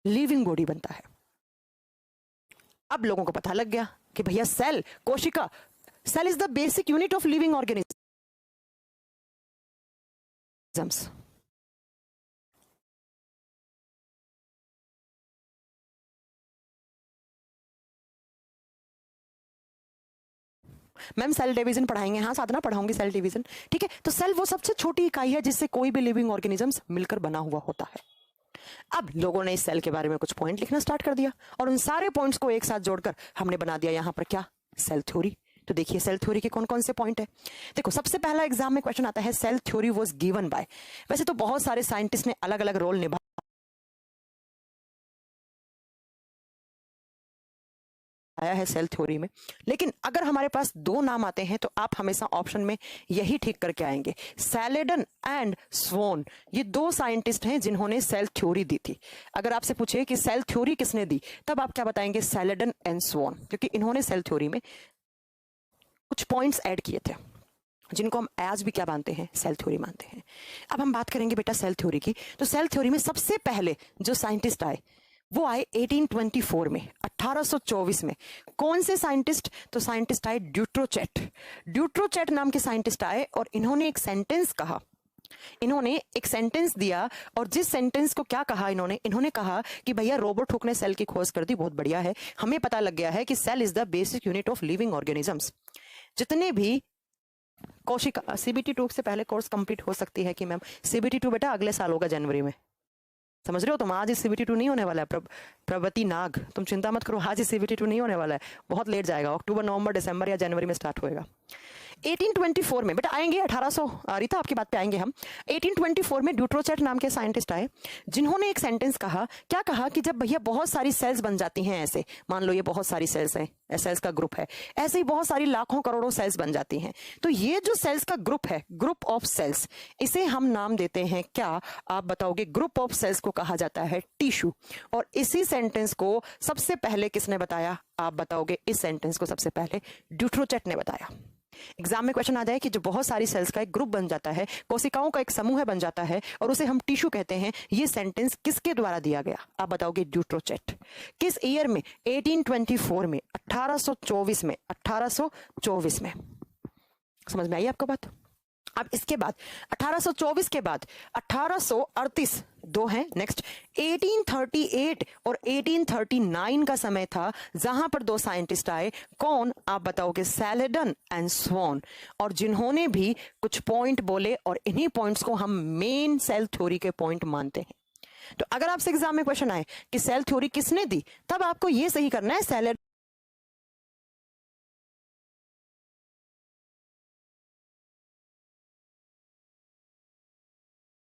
लिविंग बॉडी बनता है। अब लोगों को पता लग गया कि भैया सेल, कोशिका, cell is the basic unit of living organisms. Ma'am cell division पढ़ाएंगे, हाँ साधना पढ़ाऊंगी सेल डिवीजन। ठीक है, तो सेल वो सबसे छोटी इकाई है जिससे कोई भी लिविंग ऑर्गेनिजम्स मिलकर बना हुआ होता है। अब लोगों ने इस सेल के बारे में कुछ पॉइंट लिखना स्टार्ट कर दिया और उन सारे पॉइंट्स को एक साथ जोड़कर हमने बना दिया यहां पर क्या, सेल थ्योरी। तो देखिए सेल थ्योरी के कौन कौन से पॉइंट है। देखो सबसे पहला एग्जाम में क्वेश्चन आता है cell theory was given by. वैसे तो बहुत सारे साइंटिस्ट ने अलग अलग रोल निभाया है सेल थ्योरी में, लेकिन अगर हमारे पास दो नाम आते हैं तो आप हमेशा ऑप्शन में यही ठीक करके आएंगे, सैलेडन एंड स्वोन। ये दो साइंटिस्ट हैं जिन्होंने सेल थ्योरी दी थी। अगर आपसे पूछे कि सेल थ्योरी किसने दी तब आप क्या बताएंगे, सैलेडन एंड स्वोन, क्योंकि इन्होंने सेल थ्योरी में कुछ पॉइंट्स ऐड किए थे जिनको हम आज भी क्या मानते हैं, सेल थ्योरी मानते हैं। अब हम बात करेंगे बेटा सेल थ्योरी की। तो सेल थ्योरी में सबसे पहले जो साइंटिस्ट आए वो आए 1824 में, 1824 में। कौन से साइंटिस्ट? तो साइंटिस्ट आए ड्यूट्रोचेट। ड्यूट्रोचेट नाम के साइंटिस्ट आए और इन्होंने एक सेंटेंस कहा, इन्होंने एक सेंटेंस दिया। और जिस सेंटेंस को क्या कहा इन्होंने कहा कि भैया रोबोट हुक ने सेल की खोज कर दी, बहुत बढ़िया है, हमें पता लग गया है कि cell is the basic unit of living organisms. जितने भी कोशिका, सीबीटी 2 से पहले कोर्स कंप्लीट हो सकती है कि मैम सीबीटी 2 बेटा अगले साल होगा जनवरी में, समझ रहे हो तुम? आज सीबीटी 2 नहीं होने वाला है। प्रवती नाग, तुम चिंता मत करो, आज सीबीटी 2 नहीं होने वाला है, बहुत लेट जाएगा, अक्टूबर, नवंबर, दिसंबर या जनवरी में स्टार्ट होएगा। 1824 में बेटा आएंगे 1800, रीता आपकी बात पे आएंगे हम। 1824 में ड्यूट्रोचेट नाम के साइंटिस्ट आए जिन्होंने एक सेंटेंस कहा। क्या कहा कि जब भैया बहुत सारी सेल्स बन जाती हैं, ऐसे मान लो ये बहुत सारी सेल्स हैं, सेल्स का ग्रुप है, ऐसे ही बहुत सारी लाखों करोड़ों सेल्स बन जाती हैं, तो ये जो सेल्स का ग्रुप है, ग्रुप ऑफ सेल्स, इसे हम नाम देते हैं क्या, आप बताओगे? ग्रुप ऑफ सेल्स को कहा जाता है टिश्यू। और इसी सेंटेंस को सबसे पहले किसने बताया, आप बताओगे? इस सेंटेंस को सबसे पहले ड्यूट्रोचेट ने बताया। एग्जाम में क्वेश्चन आ जाए कि जो बहुत सारी सेल्स का एक ग्रुप बन जाता है, कोशिकाओं का एक समूह बन जाता है और उसे हम टिश्यू कहते हैं, ये सेंटेंस किसके द्वारा दिया गया, आप बताओगे? ड्यूट्रोचेट। किस ईयर में? 1824 में, 1824 में, 1824 में। समझ में आई आपको बात? अब इसके बाद 1824 के बाद 1838 दो हैं नेक्स्ट, 1838 और 1839 का समय था जहां पर दो साइंटिस्ट आए। कौन, आप बताओगे? सैलेडन एंड स्वॉन। और जिन्होंने भी कुछ पॉइंट बोले और इन्हीं पॉइंट्स को हम मेन सेल थ्योरी के पॉइंट मानते हैं। तो अगर आपसे एग्जाम में क्वेश्चन आए कि सेल थ्योरी किसने दी, तब आपको यह सही करना है, सैलेडन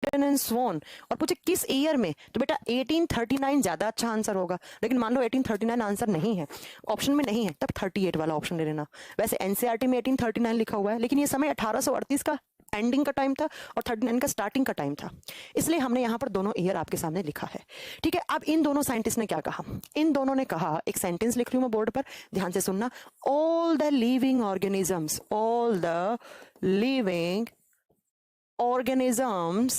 सैलेडन एंड स्वॉन और पूछे किस ईयर में, तो बेटा 1839 ज्यादा अच्छा आंसर होगा। लेकिन मान लो 1839 आंसर नहीं है, ऑप्शन में नहीं है, तब 38 वाला ऑप्शन ले लेना। वैसे एनसीईआरटी में 1839 लिखा हुआ है, लेकिन ये समय 1838 का एंडिंग का टाइम था और 39 का स्टार्टिंग का टाइम था, इसलिए हमने यहां पर दोनों ईयर आपके सामने लिखा है। ठीक है, अब इन दोनों साइंटिस्ट ने क्या कहा, इन दोनों ने कहा, एक सेंटेंस लिख रही हूं मैं बोर्ड पर, ध्यान से सुनना। All the living organisms, all the living organisms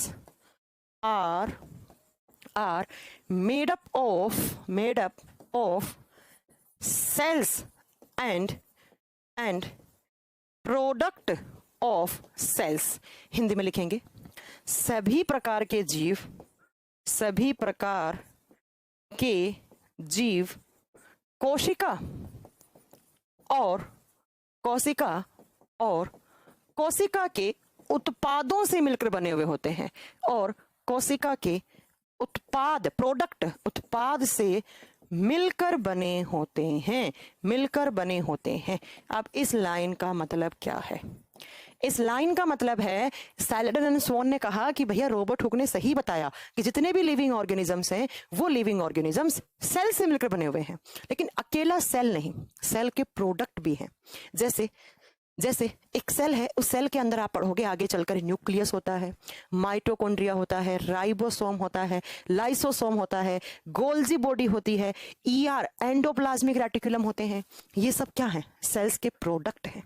are made up of cells and product of cells। Hindi में लिखेंगे, सभी प्रकार के जीव कोशिका और कोशिका के उत्पादों से मिलकर बने हुए होते हैं, और कोशिका के उत्पाद से मिलकर बने होते हैं। अब इस लाइन का मतलब क्या है? इस लाइन का मतलब है, सैलेडन एंड स्वॉन ने कहा कि भैया रॉबर्ट हुक ने सही बताया कि जितने भी लिविंग ऑर्गेनिजम्स हैं वो लिविंग ऑर्गेनिजम्स सेल से मिलकर बने हुए हैं, लेकिन अकेला सेल नहीं, सेल के प्रोडक्ट भी हैं। जैसे एक सेल है, उस सेल के अंदर आप पढ़ोगे आगे चलकर न्यूक्लियस होता है, माइटोकॉन्ड्रिया होता है, राइबोसोम होता है, लाइसोसोम होता है, गोल्जी बॉडी होती है, ईआर एंडोप्लाज्मिक रेटिकुलम होते हैं। ये सब क्या है? सेल्स के प्रोडक्ट हैं।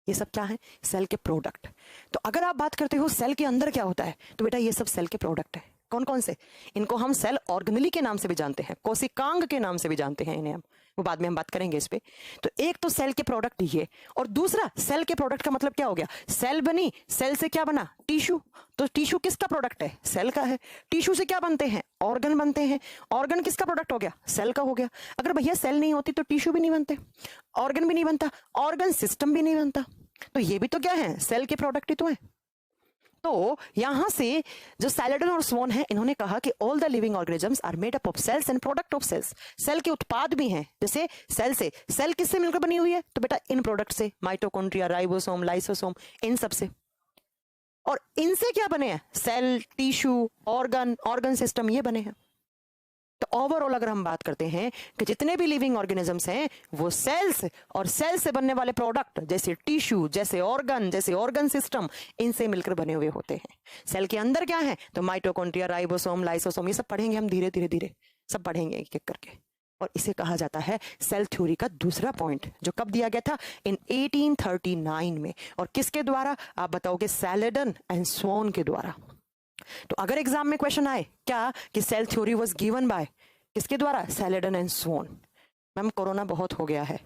ये सब क्या है? सेल के प्रोडक्ट। तो अगर आप बात करते हो सेल के अंदर क्या होता है, तो बेटा ये सब सेल के प्रोडक्ट है। कौन कौन से? इनको हम सेल ऑर्गेनेली के नाम से भी जानते हैं, कोशिकांग के नाम से भी जानते हैं इन्हें हम, वो बाद में हम बात करेंगे इस पे। तो एक तो सेल के प्रोडक्ट ये, और दूसरा सेल के प्रोडक्ट का मतलब क्या हो गया? सेल बनी, सेल से क्या बना? टिश्यू। तो टिश्यू किसका प्रोडक्ट है? सेल का है। टिश्यू से क्या बनते हैं? ऑर्गन बनते हैं। ऑर्गन किसका प्रोडक्ट हो गया? सेल का हो गया। अगर भैया सेल नहीं होती तो टिश्यू भी नहीं बनते, ऑर्गन भी नहीं बनता, ऑर्गन सिस्टम भी नहीं बनता। तो ये भी तो क्या है? सेल के प्रोडक्ट ही तो है। तो यहां से जो सैलेडन और स्वॉन है, इन्होंने कहा कि all the living organisms are made up of cells and product of cells. Cell के उत्पाद भी हैं, जैसे सेल किससे मिलकर बनी हुई है? तो बेटा इन प्रोडक्ट से, माइटोकॉन्ड्रिया, राइबोसोम, लाइसोसोम, इन सब से। और इनसे क्या बने हैं? सेल, टिश्यू, ऑर्गन सिस्टम, ये बने हैं। तो ओवरऑल अगर हम बात करते हैं कि जितने भी लिविंग ऑर्गेनिजम्स हैं वो सेल्स और सेल से बनने वाले प्रोडक्ट जैसे टिश्यू, जैसे ऑर्गन सिस्टम, इनसे मिलकर बने हुए होते हैं। सेल के अंदर क्या है? तो माइटोकॉन्ड्रिया, राइबोसोम, लाइसोसोम, ये सब पढ़ेंगे हम धीरे सब पढ़ेंगे एक एक करके। और इसे कहा जाता है सेल थ्योरी का दूसरा पॉइंट, जो कब दिया गया था? इन 1839 में। और किसके द्वारा? आप बताओगे, सैलेडन एंड स्वॉन के द्वारा। तो अगर एग्जाम में क्वेश्चन आए क्या कि cell theory was given by किसके द्वारा? Schleiden and Schwann. Ma'am corona बहुत हो गया है।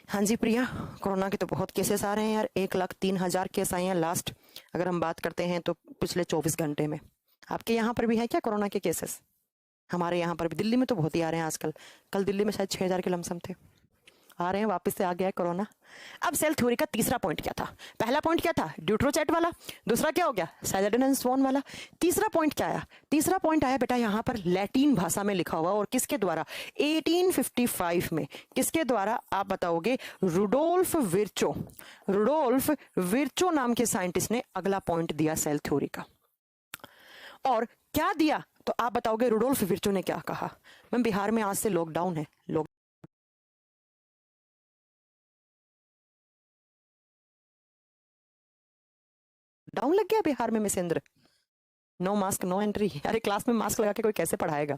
हाँ जी प्रिया, कोरोना के तो बहुत केसेस आ रहे हैं यार, 1,03,000 केस आए हैं लास्ट, अगर हम बात करते हैं तो पिछले 24 घंटे में। आपके यहाँ पर भी है क्या कोरोना के केसेस? हमारे यहाँ पर भी, दिल्ली में तो बहुत ही आ रहे हैं आजकल। कल दिल्ली में शायद 6,000 के लमसम थे, आ रहे हैं, वापस से आ गया है कोरोना। अब सेल थ्योरी का तीसरा पॉइंट क्या था? पहला पॉइंट क्या था? ड्यूट्रोचैट वाला। दूसरा क्या हो गया? सैलेडन एंड स्वॉन वाला। तीसरा पॉइंट क्या आया? तीसरा पॉइंट आया बेटा यहाँ पर लैटिन भाषा में लिखा हुआ, और किसके द्वारा? 1855 में। किसके द्वारा आप बताओगे? रुडोल्फ विर्चो नाम के साइंटिस्ट ने अगला पॉइंट दिया सेल थ्योरी का। और क्या दिया? तो आप बताओगे रुडोल्फ विर्चो ने क्या कहा? मैम बिहार में आज से लॉकडाउन है, डाउन लग गया बिहार में मिसेंद्र। No mask no entry. अरे क्लास में मास्क लगा के कोई कैसे पढ़ाएगा?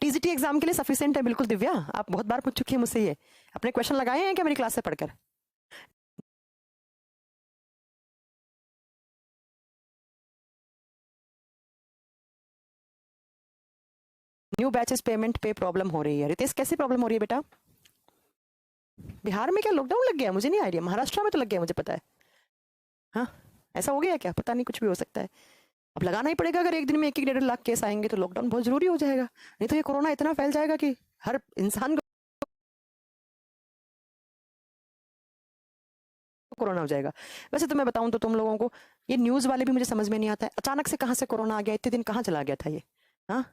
टीजीटी एग्जाम के लिए सफिशिएंट है बिल्कुल दिव्या, आप बहुत बार पूछ चुकी है मुझसे ये। अपने क्वेश्चन लगाए हैं क्या मेरी क्लास से पढ़कर? न्यू बैचेस पेमेंट पे प्रॉब्लम हो रही है। रितेश कैसी प्रॉब्लम हो रही है बेटा? बिहार में क्या लॉकडाउन लग गया? मुझे नहीं आइडिया, महाराष्ट्र में तो लग गया मुझे पता है। हाँ ऐसा हो गया क्या? पता नहीं, कुछ भी हो सकता है। अब लगाना ही पड़ेगा, अगर एक दिन में 1-1 1.5 लाख केस आएंगे तो लॉकडाउन बहुत जरूरी हो जाएगा, नहीं तो ये कोरोना इतना फैल जाएगा कि हर इंसान को कोरोना हो जाएगा। वैसे तो मैं बताऊं तो तुम लोगों को ये न्यूज वाले भी मुझे समझ में नहीं आता है, अचानक से कहां से कोरोना आ गया, इतने दिन कहां चला गया था ये? हाँ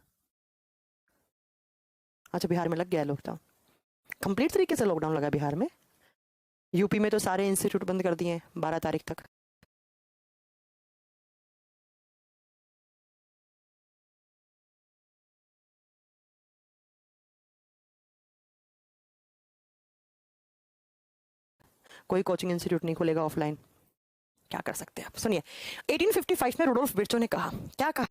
अच्छा, बिहार में लग गया लॉकडाउन, कंप्लीट तरीके से लॉकडाउन लगा बिहार में। यूपी में तो सारे इंस्टीट्यूट बंद कर दिए हैं 12 तारीख तक। कोई कोचिंग इंस्टीट्यूट नहीं खुलेगा ऑफलाइन, क्या कर सकते हैं आप? सुनिए, 1855 में रुडोल्फ विर्चो ने कहा, क्या कहा?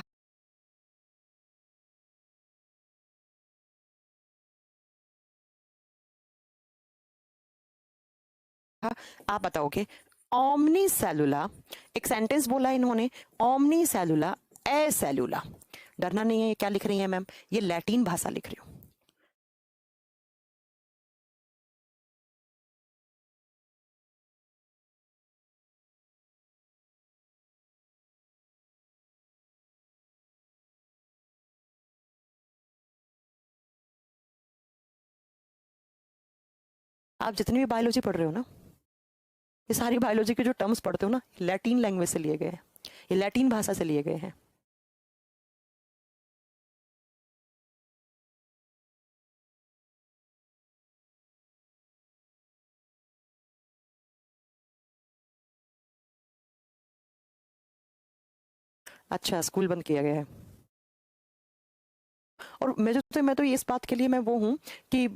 आप बताओगे ओमनी सेलुला, एक सेंटेंस बोला इन्होंने, ओमनी सेलुला ए सेलुला। डरना नहीं है, ये क्या लिख रही है मैम? ये लैटिन भाषा लिख रही हूं। आप जितनी भी बायोलॉजी पढ़ रहे हो ना, ये सारी बायोलॉजी के जो टर्म्स पढ़ते हो ना, लैटिन लैंग्वेज से लिए गए हैं, ये लैटिन भाषा से लिए गए हैं। अच्छा, स्कूल बंद किया गया है। और मैं तो इस बात के लिए मैं वो हूं कि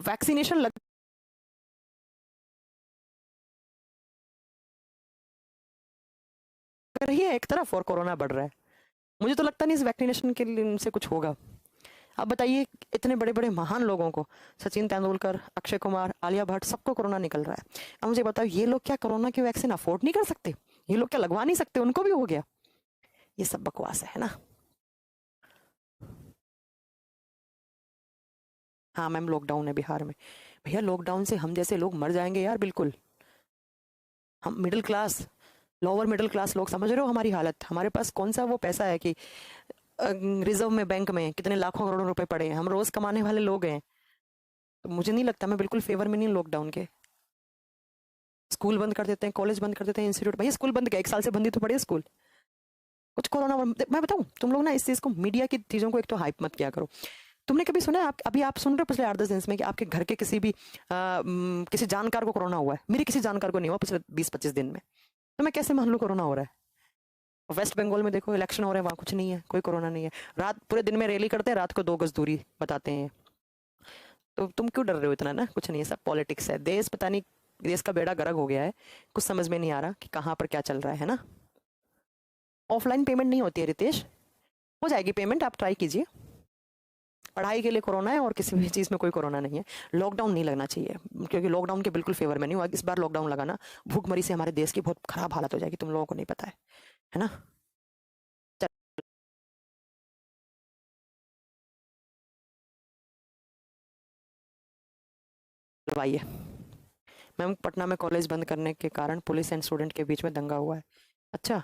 वैक्सीनेशन लग रही है एक तरफ और कोरोना बढ़ रहा है। मुझे तो लगता नहीं इस वैक्सीनेशन के लिए से कुछ होगा। अब बताइए, इतने बड़े बड़े महान लोगों को, सचिन तेंदुलकर, अक्षय कुमार, आलिया भट्ट, सबको कोरोना निकल रहा है। अब मुझे बताओ, ये लोग क्या कोरोना की वैक्सीन अफोर्ड नहीं कर सकते? ये लोग क्या लगवा नहीं सकते? उनको भी हो गया। ये सब बकवास है ना? हाँ मैम, लॉकडाउन है बिहार में। भैया लॉकडाउन से हम जैसे लोग मर जाएंगे यार, बिल्कुल। हम middle class, lower middle class लोग, समझ रहे हो हमारी हालत? हमारे पास कौन सा वो पैसा है कि रिजर्व में बैंक में कितने लाखों करोड़ों रुपए पड़े हैं? हम रोज कमाने वाले लोग हैं। तो मुझे नहीं लगता, मैं बिल्कुल फेवर में नहीं लॉकडाउन के। स्कूल बंद कर देते हैं, कॉलेज बंद कर देते हैं, इंस्टीट्यूट। भैया स्कूल बंद, क्या 1 साल से बंद ही तो पड़े स्कूल। कुछ कोरोना, मैं बताऊं तुम लोग ना, इस चीज को, मीडिया की चीजों को एक तो हाइप मत किया करो। तुमने कभी सुना है, अभी आप सुन रहे हो पिछले 8-10 दिन में कि आपके घर के किसी भी किसी जानकार को कोरोना हुआ है? मेरे किसी जानकार को नहीं हुआ पिछले 20-25 दिन में। तो मैं कैसे मान लूं कोरोना हो रहा है? वेस्ट बंगाल में देखो, इलेक्शन हो रहे हैं, वहां कुछ नहीं है, कोई कोरोना नहीं है। रात पूरे दिन में रैली करते हैं, रात को 2 गज दूरी बताते हैं। तो तुम क्यों डर रहे हो इतना ना? कुछ नहीं है, सब पॉलिटिक्स है। देश पता नहीं, देश का बेड़ा गर्क हो गया है, कुछ समझ में नहीं आ रहा कि कहाँ पर क्या चल रहा है ना? ऑफलाइन पेमेंट नहीं होती है रितेश, हो जाएगी पेमेंट, आप ट्राई कीजिए। पढ़ाई के लिए कोरोना है और किसी भी चीज़ में कोई कोरोना नहीं है। लॉकडाउन नहीं लगना चाहिए, क्योंकि लॉकडाउन के बिल्कुल फेवर में नहीं हुआ। इस बार लॉकडाउन लगाना, भूखमरी से हमारे देश की बहुत खराब हालत हो जाएगी, तुम लोगों को नहीं पता है ना? चलो आइए मैम, पटना में कॉलेज बंद करने के कारण पुलिस एंड स्टूडेंट के बीच में दंगा हुआ है। अच्छा,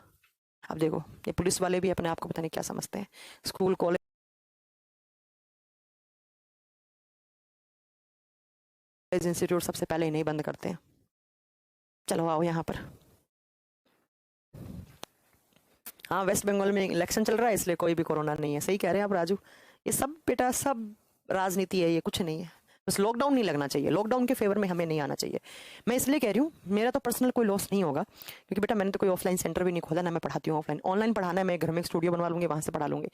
अब देखो, ये पुलिस वाले भी अपने आप को पता नहीं क्या समझते हैं। स्कूल कॉलेज इंस्टीट्यूट सबसे पहले इन्हें बंद करते हैं। चलो आओ यहाँ पर। हाँ, वेस्ट बंगाल में इलेक्शन चल रहा है, इसलिए कोई भी कोरोना नहीं है। सही कह रहे हैं आप राजू, ये सब बेटा सब राजनीति है, ये कुछ नहीं है। बस लॉकडाउन नहीं लगना चाहिए, लॉकडाउन के फेवर में हमें नहीं आना चाहिए। मैं इसलिए कह रही हूँ, मेरा तो पर्सनल कोई लॉस नहीं होगा, क्योंकि बेटा मैंने तो कोई ऑफलाइन सेंटर भी नहीं खोला ना, मैं पढ़ाती हूँ ऑफलाइन। ऑनलाइन पढ़ाना है, मैं घर में एक स्टूडियो बनवा लूंगी, वहां से पढ़ा लूंगी।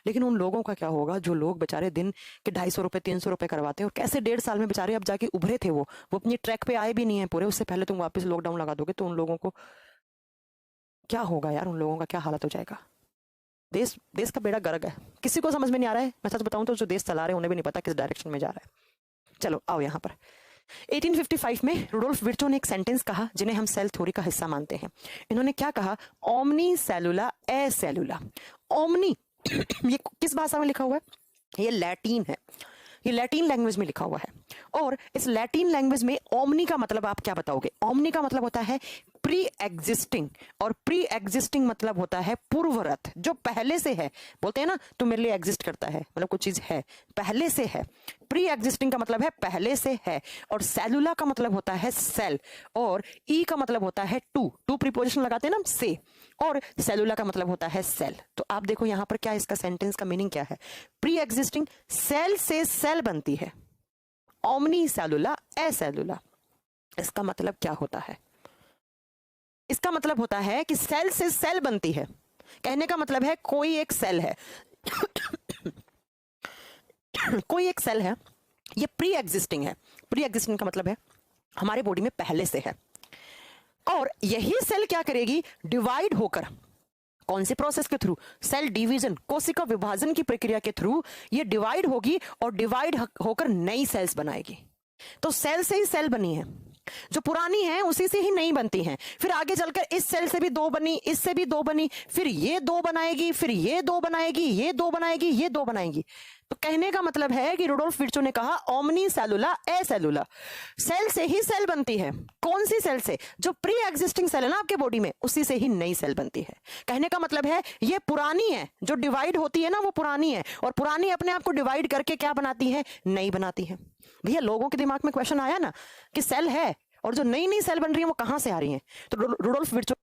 लेकिन उन लोगों का क्या होगा जो लोग बेचारे दिन के 250 रुपये 300 रुपये करवाते हैं, और कैसे 1.5 साल में बेचारे अब जाके उभरे थे, वो अपनी ट्रैक पे आए भी नहीं है पूरे। उससे पहले तुम वापस लॉकडाउन लगा दोगे तो उन लोगों को क्या होगा यार? उन लोगों का क्या हालत हो जाएगा? देश देश का बेड़ा गर्क है, किसी को समझ में नहीं आ रहा है। मैं सच बताऊं तो जो देश चला रहे हैं उन्हें भी नहीं पता किस डायरेक्शन में जा रहा है। चलो आओ यहाँ पर। 1855 में रुडोल्फ विर्चो ने एक सेंटेंस कहा जिन्हें हम सेल थ्योरी का हिस्सा मानते हैं। इन्होंने क्या कहा? ओमनी सेलुला ए सेलुला। ओमनी ये किस भाषा में लिखा हुआ है? ये लैटिन है, ये लैटिन लैंग्वेज में लिखा हुआ है। और इस लैटिन लैंग्वेज में ओमनी का मतलब आप क्या बताओगे? ओमनी का मतलब होता है प्री एग्जिस्टिंग, और प्री एग्जिस्टिंग मतलब होता है पूर्वरत, जो पहले से है। बोलते हैं ना, तू मेरे लिए एग्जिस्ट करता है, मतलब कुछ चीज है, पहले से है। प्री एग्जिस्टिंग का मतलब है पहले से है। और सेलुला का मतलब होता है सेल, और ई का मतलब होता है टू प्रीपोजिशन लगाते हैं ना से, और सेलुला का मतलब होता है सेल। तो आप देखो यहां पर क्या, इसका सेंटेंस का मीनिंग क्या है? प्री एग्जिस्टिंग, सेल से सेल बनती है। ओमनी सेलुला ए सेलुला, इसका मतलब क्या होता है? इसका मतलब होता है कि सेल से सेल बनती है। कहने का मतलब है कोई एक सेल है कोई एक सेल है, ये प्री एग्जिस्टिंग है। प्री एग्जिस्टिंग का मतलब है हमारे बॉडी में पहले से है। और यही सेल क्या करेगी, डिवाइड होकर, कौन से प्रोसेस के थ्रू, सेल डिवीजन, कोशिका विभाजन की प्रक्रिया के थ्रू ये डिवाइड होगी और डिवाइड होकर नई सेल्स बनाएगी। तो सेल से ही सेल बनी है, जो पुरानी है उसी से ही नहीं बनती हैं। फिर आगे चलकर इस सेल से भी दो बनी, इससे भी दो बनी, फिर ये दो बनाएगी, फिर ये दो बनाएगी, ये दो बनाएगी, ये दो बनाएगी। तो कहने का मतलब है कि रुडोल्फ विर्चो ने कहा ओमनी सेलुला ए सेलुला, सेल से ही सेल बनती है। कौन सी सेल से, जो प्री एग्जिस्टिंग सेल है ना आपके बॉडी में, उसी से ही नई सेल बनती है। कहने का मतलब है ये पुरानी है, जो डिवाइड होती है ना वो पुरानी है, और पुरानी अपने आप को डिवाइड करके क्या बनाती है, नई बनाती है। भैया लोगों के दिमाग में क्वेश्चन आया ना कि सेल है और जो नई नई सेल बन रही है वो कहां से आ रही है, तो रुडोल्फ विर्चो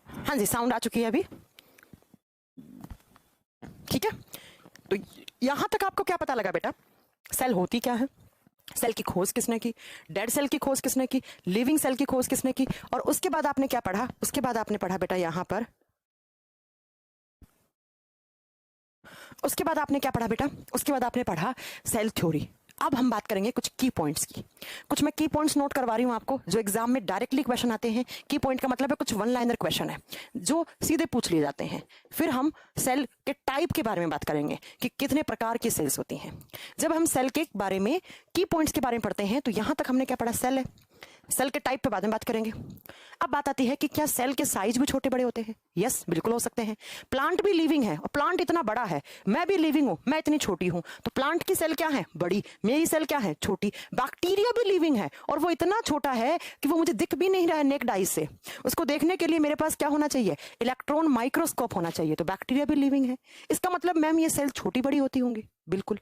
हाँ जी साउंड आ चुकी है अभी, ठीक है। तो यहां तक आपको क्या पता लगा बेटा, सेल होती क्या है, सेल की खोज किसने की, डेड सेल की खोज किसने की, लिविंग सेल की खोज किसने की, और उसके बाद आपने क्या पढ़ा, उसके बाद आपने पढ़ा बेटा यहां पर, उसके बाद आपने क्या पढ़ा बेटा, उसके बाद आपने पढ़ा सेल थ्योरी। अब हम बात करेंगे कुछ की पॉइंट्स की, कुछ मैं की पॉइंट्स नोट करवा रही हूं आपको, जो एग्जाम में डायरेक्टली क्वेश्चन आते हैं। की पॉइंट का मतलब है कुछ वन लाइनर क्वेश्चन है जो सीधे पूछ लिए जाते हैं। फिर हम सेल के टाइप के बारे में बात करेंगे कि कितने प्रकार की सेल्स होती हैं। जब हम सेल के बारे में की पॉइंट्स के बारे में पढ़ते हैं तो यहां तक हमने क्या पढ़ा, सेल है, सेल के टाइप पे बाद में बात करेंगे। अब बात आती है कि क्या सेल के साइज भी छोटे बड़े होते हैं, यस बिल्कुल हो सकते हैं। प्लांट भी लिविंग है और प्लांट इतना बड़ा है, मैं भी लिविंग हूं, मैं इतनी छोटी हूं, तो प्लांट की सेल क्या है, बड़ी, मेरी सेल क्या है, छोटी। बैक्टीरिया भी लिविंग है और वो इतना छोटा है कि वो मुझे दिख भी नहीं रहा है नेक्ड आई से, उसको देखने के लिए मेरे पास क्या होना चाहिए, इलेक्ट्रॉन माइक्रोस्कोप होना चाहिए। तो बैक्टीरिया भी लिविंग है, इसका मतलब मैम ये सेल छोटी बड़ी होती होंगी, बिल्कुल।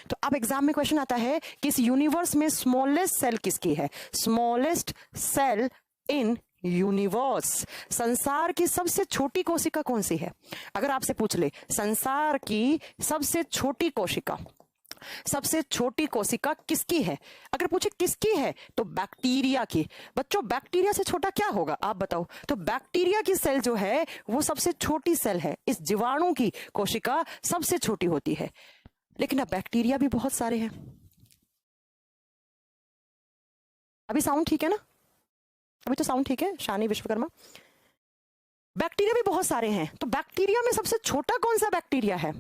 तो अब एग्जाम में क्वेश्चन आता है कि इस यूनिवर्स में स्मॉलेस्ट सेल किसकी है, स्मॉलेस्ट सेल इन यूनिवर्स, संसार की सबसे छोटी कोशिका कौन सी है। अगर आपसे पूछ ले संसार की सबसे छोटी कोशिका, सबसे छोटी कोशिका किसकी है, अगर पूछे किसकी है तो बैक्टीरिया की। बच्चों बैक्टीरिया से छोटा क्या होगा आप बताओ, तो बैक्टीरिया की सेल जो है वो सबसे छोटी सेल है, इस जीवाणु की कोशिका सबसे छोटी होती है। लेकिन अब बैक्टीरिया भी बहुत सारे हैं, अभी साउंड ठीक है ना, अभी तो साउंड ठीक है शानी विश्वकर्मा। बैक्टीरिया भी बहुत सारे हैं, तो बैक्टीरिया में सबसे छोटा कौन सा बैक्टीरिया है,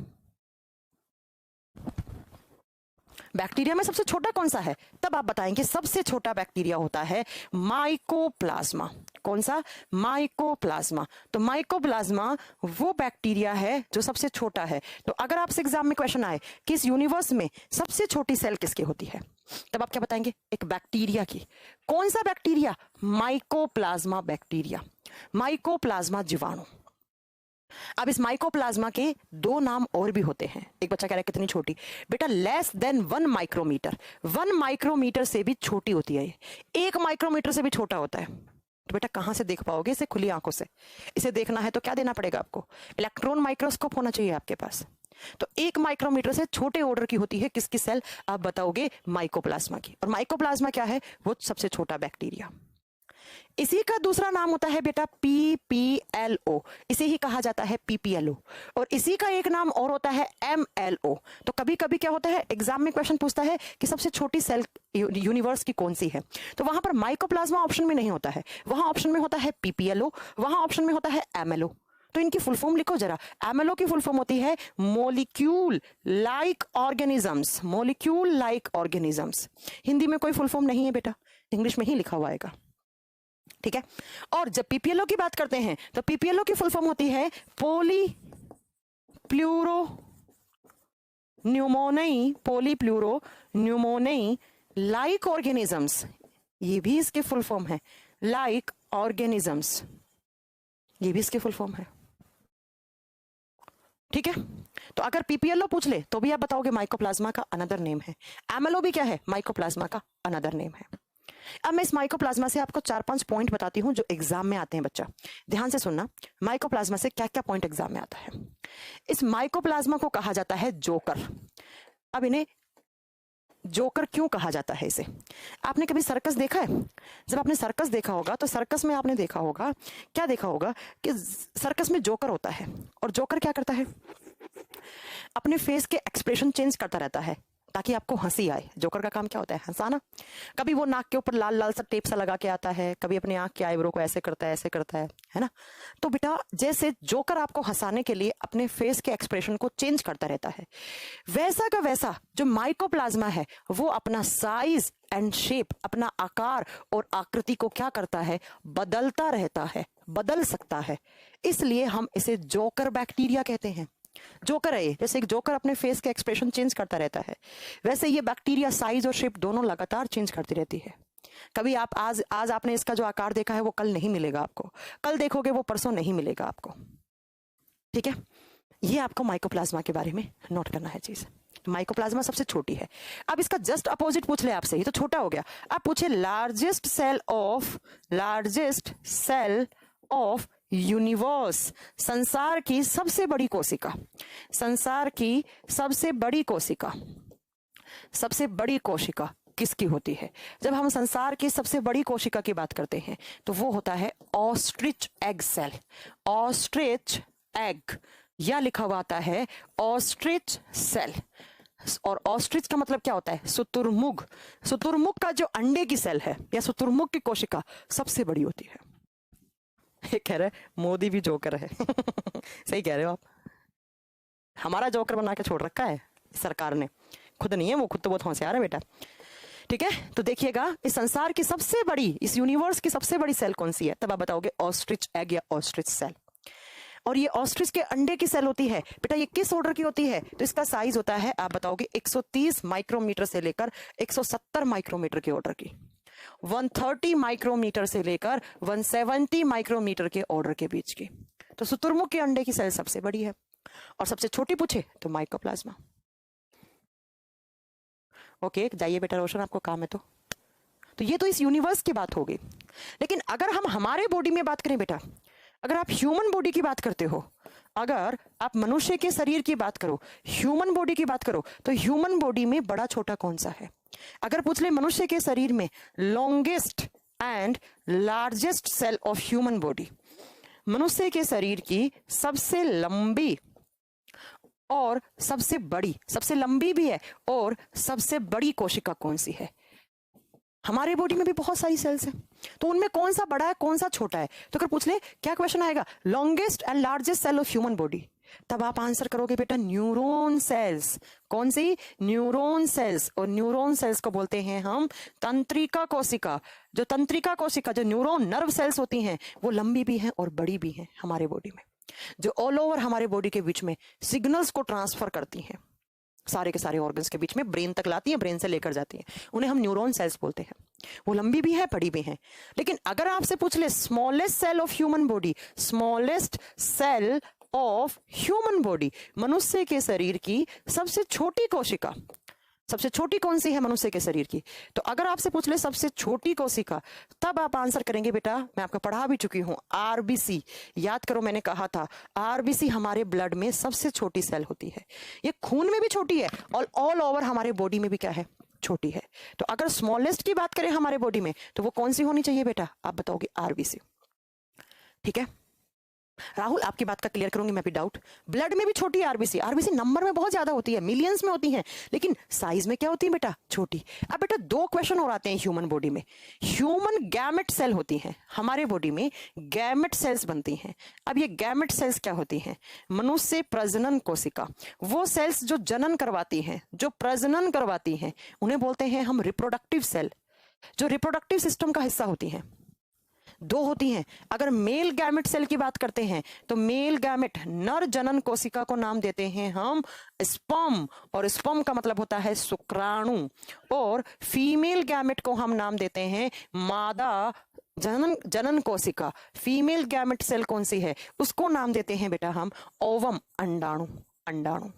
बैक्टीरिया में सबसे छोटा कौन सा है, तब आप बताएंगे सबसे छोटा बैक्टीरिया होता है माइकोप्लाज्मा। कौन सा, माइकोप्लाज्मा। तो माइकोप्लाज्मा वो बैक्टीरिया है जो सबसे छोटा है। तो अगर आपसे एग्जाम में क्वेश्चन आए कि इस यूनिवर्स में सबसे छोटी सेल किसकी होती है, तब आप क्या बताएंगे, एक बैक्टीरिया की। कौन सा बैक्टीरिया, माइकोप्लाज्मा बैक्टीरिया, माइकोप्लाज्मा जीवाणु। अब इस माइकोप्लाज्मा के दो नाम और भी होते हैं। एक बच्चा कह रहा है कितनी छोटी, बेटा लेस देन 1 माइक्रोमीटर, 1 माइक्रोमीटर से भी छोटी होती है, 1 माइक्रोमीटर से भी छोटा होता है। तो बेटा कहां से देख पाओगे इसे, खुली आंखों से। इसे देखना है तो क्या देना पड़ेगा आपको, इलेक्ट्रॉन माइक्रोस्कोप होना चाहिए आपके पास। तो 1 माइक्रोमीटर से छोटे ऑर्डर की होती है किसकी सेल, आप बताओगे माइकोप्लाज्मा की। और माइकोप्लाज्मा क्या है, वो सबसे छोटा बैक्टीरिया। इसी का दूसरा नाम होता है बेटा पीपीएलओ, इसे ही कहा जाता है पीपीएलओ। और इसी का एक नाम और होता है एमएलओ। तो कभी कभी क्या होता है, एग्जाम में क्वेश्चन पूछता है कि सबसे छोटी सेल यूनिवर्स की कौन सी है, तो वहां पर माइकोप्लाज्मा ऑप्शन में नहीं होता है, वहां ऑप्शन में होता है पीपीएलओ, वहां ऑप्शन में होता है एमएलओ। तो इनकी फुल फॉर्म लिखो जरा। एमएलओ की फुल फॉर्म होती है molecule like organisms, molecule like organisms. Hindi में कोई फुल फॉर्म नहीं है बेटा, इंग्लिश में ही लिखा हुआ आएगा, ठीक है। और जब पीपीएलओ की बात करते हैं तो पीपीएलओ की फुल फॉर्म होती है पॉली प्लूरो न्यूमोनई, पॉलीप्लूरो न्यूमोनई लाइक ऑर्गेनिजम्स, ये भी इसके फुल फॉर्म है, लाइक ऑर्गेनिजम्स, ये भी इसके फुल फॉर्म है। ठीक है, तो अगर पीपीएलओ पूछ ले तो भी आप बताओगे माइकोप्लाज्मा का अनदर नेम है। एमएलओ भी क्या है? माइकोप्लाज्मा का अनदर नेम है। अब मैं इस माइकोप्लाज्मा से आपको 4-5 पॉइंट बताती हूं जो एग्जाम में आते हैं। बच्चा ध्यान से सुनना, माइकोप्लाज्मा से क्या क्या पॉइंट एग्जाम में आता है। इस माइकोप्लाज्मा को कहा जाता है जोकर। अब इन्हें जोकर क्यों कहा जाता है इसे? आपने कभी सर्कस देखा है? जब आपने सर्कस देखा होगा तो सर्कस में आपने देखा होगा, क्या देखा होगा कि सर्कस में जोकर होता है, और जोकर क्या करता है? अपने फेस के एक्सप्रेशन चेंज करता रहता है ताकि आपको हंसी आए। जोकर का काम क्या होता है? हंसाना। कभी वो नाक के ऊपर लाल लाल सा टेप सा लगा के आता है, कभी अपने आंख के आईब्रो को ऐसे करता है, ऐसे करता है ना। तो बेटा जैसे जोकर आपको हंसाने के लिए अपने फेस के एक्सप्रेशन को चेंज करता रहता है, वैसा का वैसा जो माइकोप्लाज्मा है वो अपना साइज एंड शेप, अपना आकार और आकृति को क्या करता है? बदलता रहता है, बदल सकता है। इसलिए हम इसे जोकर बैक्टीरिया कहते हैं। जोकर है, जैसे एक जोकर अपने फेस के एक्सप्रेशन चेंज करता रहता है, वैसे ये बैक्टीरिया साइज और शेप दोनों लगातार चेंज करती रहती है। कभी आप आज आपने इसका जो आकार देखा है वो कल नहीं मिलेगा आपको, कल देखोगे वो परसों नहीं मिलेगा आपको। ठीक है, ये आपको माइकोप्लाज्मा के बारे में नोट करना है चीज। माइकोप्लाज्मा सबसे छोटी है। अब इसका जस्ट अपोजिट पूछ ले आपसे, ये तो छोटा हो गया। अब पूछे लार्जेस्ट सेल ऑफ यूनिवर्स, संसार की सबसे बड़ी कोशिका, संसार की सबसे बड़ी कोशिका, सबसे बड़ी कोशिका किसकी होती है? जब हम संसार की सबसे बड़ी कोशिका की बात करते हैं तो वो होता है ostrich egg cell. Ostrich egg, या लिखा हुआ आता है ऑस्ट्रिच सेल। और ऑस्ट्रिच का मतलब क्या होता है? शुतुरमुर्ग। शुतुरमुर्ग का जो अंडे की सेल है या शुतुरमुर्ग की कोशिका सबसे बड़ी होती है। ये कह रहे मोदी भी जोकर है। सही कह रहे हो आप, हमारा जोकर बना के छोड़ रखा है सरकार ने, खुद नहीं है वो, खुद तो बहुत होशियार है बेटा। ठीक है, तो देखिएगा इस संसार की सबसे बड़ी, इस यूनिवर्स की सबसे बड़ी सेल कौन सी है? तब आप बताओगे ऑस्ट्रिच एग या ऑस्ट्रिच सेल। और ये ऑस्ट्रिच के अंडे की सेल होती है बेटा, ये किस ऑर्डर की होती है? तो इसका साइज होता है, आप बताओगे 130 माइक्रोमीटर से लेकर 170 माइक्रोमीटर के ऑर्डर की, 130 माइक्रोमीटर से लेकर 170 माइक्रोमीटर के ऑर्डर के बीच की। तो शुतुरमुर्ग के अंडे की सेल सबसे बड़ी है। और सबसे छोटी पूछे तो माइकोप्लाज्मा। ओके, जाइए बेटा रोशन, आपको काम है तो ये तो इस यूनिवर्स की बात हो गई। लेकिन अगर हम हमारे बॉडी में बात करें बेटा, अगर आप ह्यूमन बॉडी की बात करते हो, अगर आप मनुष्य के शरीर की बात करो, ह्यूमन बॉडी की बात करो, तो ह्यूमन बॉडी में बड़ा छोटा कौन सा है? अगर पूछ ले मनुष्य के शरीर में longest and largest cell of human body, मनुष्य के शरीर की सबसे लंबी और सबसे बड़ी, सबसे लंबी भी है और सबसे बड़ी कोशिका कौन सी है? हमारे बॉडी में भी बहुत सारी सेल्स हैं, तो उनमें कौन सा बड़ा है कौन सा छोटा है? तो अगर पूछ ले क्या क्वेश्चन आएगा? Longest and largest cell of human body, तब आप आंसर करोगे बेटा न्यूरॉन सेल्स। कौन सी? Neuron cells. और न्यूरॉन सेल्स को बोलते हैं हम तंत्रिका कोशिका। जो तंत्रिका कोशिका, जो न्यूरॉन नर्व सेल्स होती हैं, वो लंबी भी हैं और बड़ी भी हैं हमारे बॉडी में, जो ऑल ओवर हमारे बॉडी के बीच में सिग्नल्स को ट्रांसफर करती हैं, सारे के सारे ऑर्गन्स के बीच में, ब्रेन तक लाती है, ब्रेन से लेकर जाती है। उन्हें हम न्यूरॉन सेल्स बोलते हैं। वो लंबी भी है, बड़ी भी है। लेकिन अगर आपसे पूछ ले smallest cell of human body, smallest cell of human body, मनुष्य के शरीर की सबसे छोटी कोशिका, सबसे छोटी कौन सी है मनुष्य के शरीर की? तो अगर आपसे पूछ ले सबसे छोटी कोशिका, तब आप आंसर करेंगे बेटा, मैं आपको पढ़ा भी चुकी हूं, आरबीसी। याद करो मैंने कहा था आरबीसी हमारे ब्लड में सबसे छोटी सेल होती है। ये खून में भी छोटी है और ऑल ओवर हमारे बॉडी में भी क्या है? छोटी है। तो अगर स्मॉलेस्ट की बात करें हमारे बॉडी में, तो वो कौन सी होनी चाहिए बेटा? आप बताओगे आरबीसी। ठीक है राहुल, आपकी बात का क्लियर करूंगी मैं भी डाउट। ब्लड में भी छोटी आरबीसी, आरबीसी नंबर में बहुत ज्यादा होती है, मिलियंस में होती है, लेकिन साइज में क्या होती है बेटा? छोटी। अब बेटा दो क्वेश्चन और आते हैं ह्यूमन बॉडी में। ह्यूमन गैमेट सेल होती हैं हमारे बॉडी में, गैमेट सेल्स बनती हैं। अब ये गैमेट सेल्स क्या होती हैं? मनुष्य प्रजनन कोशिका, वो सेल्स जो जनन करवाती हैं, जो प्रजनन करवाती हैं, उन्हें बोलते हैं हम रिप्रोडक्टिव सेल, जो रिप्रोडक्टिव सिस्टम का हिस्सा होती हैं। दो होती हैं। अगर मेल गैमेट सेल की बात करते हैं तो मेल गैमेट नर जनन कोशिका को नाम देते हैं हम स्पर्म, और स्पर्म का मतलब होता है शुक्राणु, और फीमेल गैमेट को हम नाम देते हैं मादा जनन कोशिका। फीमेल गैमेट सेल कौन सी है, उसको नाम देते हैं बेटा हम ओवम, अंडाणु।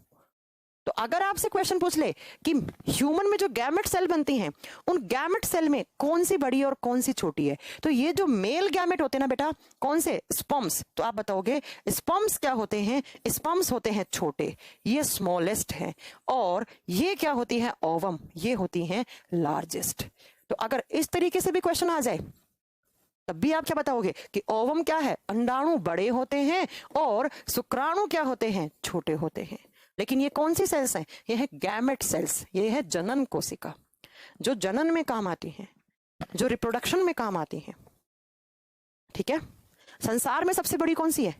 तो अगर आपसे क्वेश्चन पूछ ले कि ह्यूमन में जो गैमेट सेल बनती हैं उन गैमेट सेल में कौन सी बड़ी और कौन सी छोटी है, तो ये जो मेल गैमेट होते हैं ना बेटा, कौन से, स्पर्म्स, तो आप बताओगे स्पर्म्स क्या होते हैं, स्पर्म्स होते हैं छोटे, ये स्मॉलेस्ट है, और ये क्या होती है, ओवम, ये होती हैं लार्जेस्ट। तो अगर इस तरीके से भी क्वेश्चन आ जाए तब भी आप क्या बताओगे कि ओवम क्या है, अंडाणु बड़े होते हैं और शुक्राणु क्या होते हैं, छोटे होते हैं। लेकिन ये कौन सी सेल्स हैं, ये है गैमेट सेल्स, ये है जनन कोशिका, जो जनन में काम आती हैं, जो रिप्रोडक्शन में काम आती हैं। ठीक है, संसार में सबसे बड़ी कौन सी है,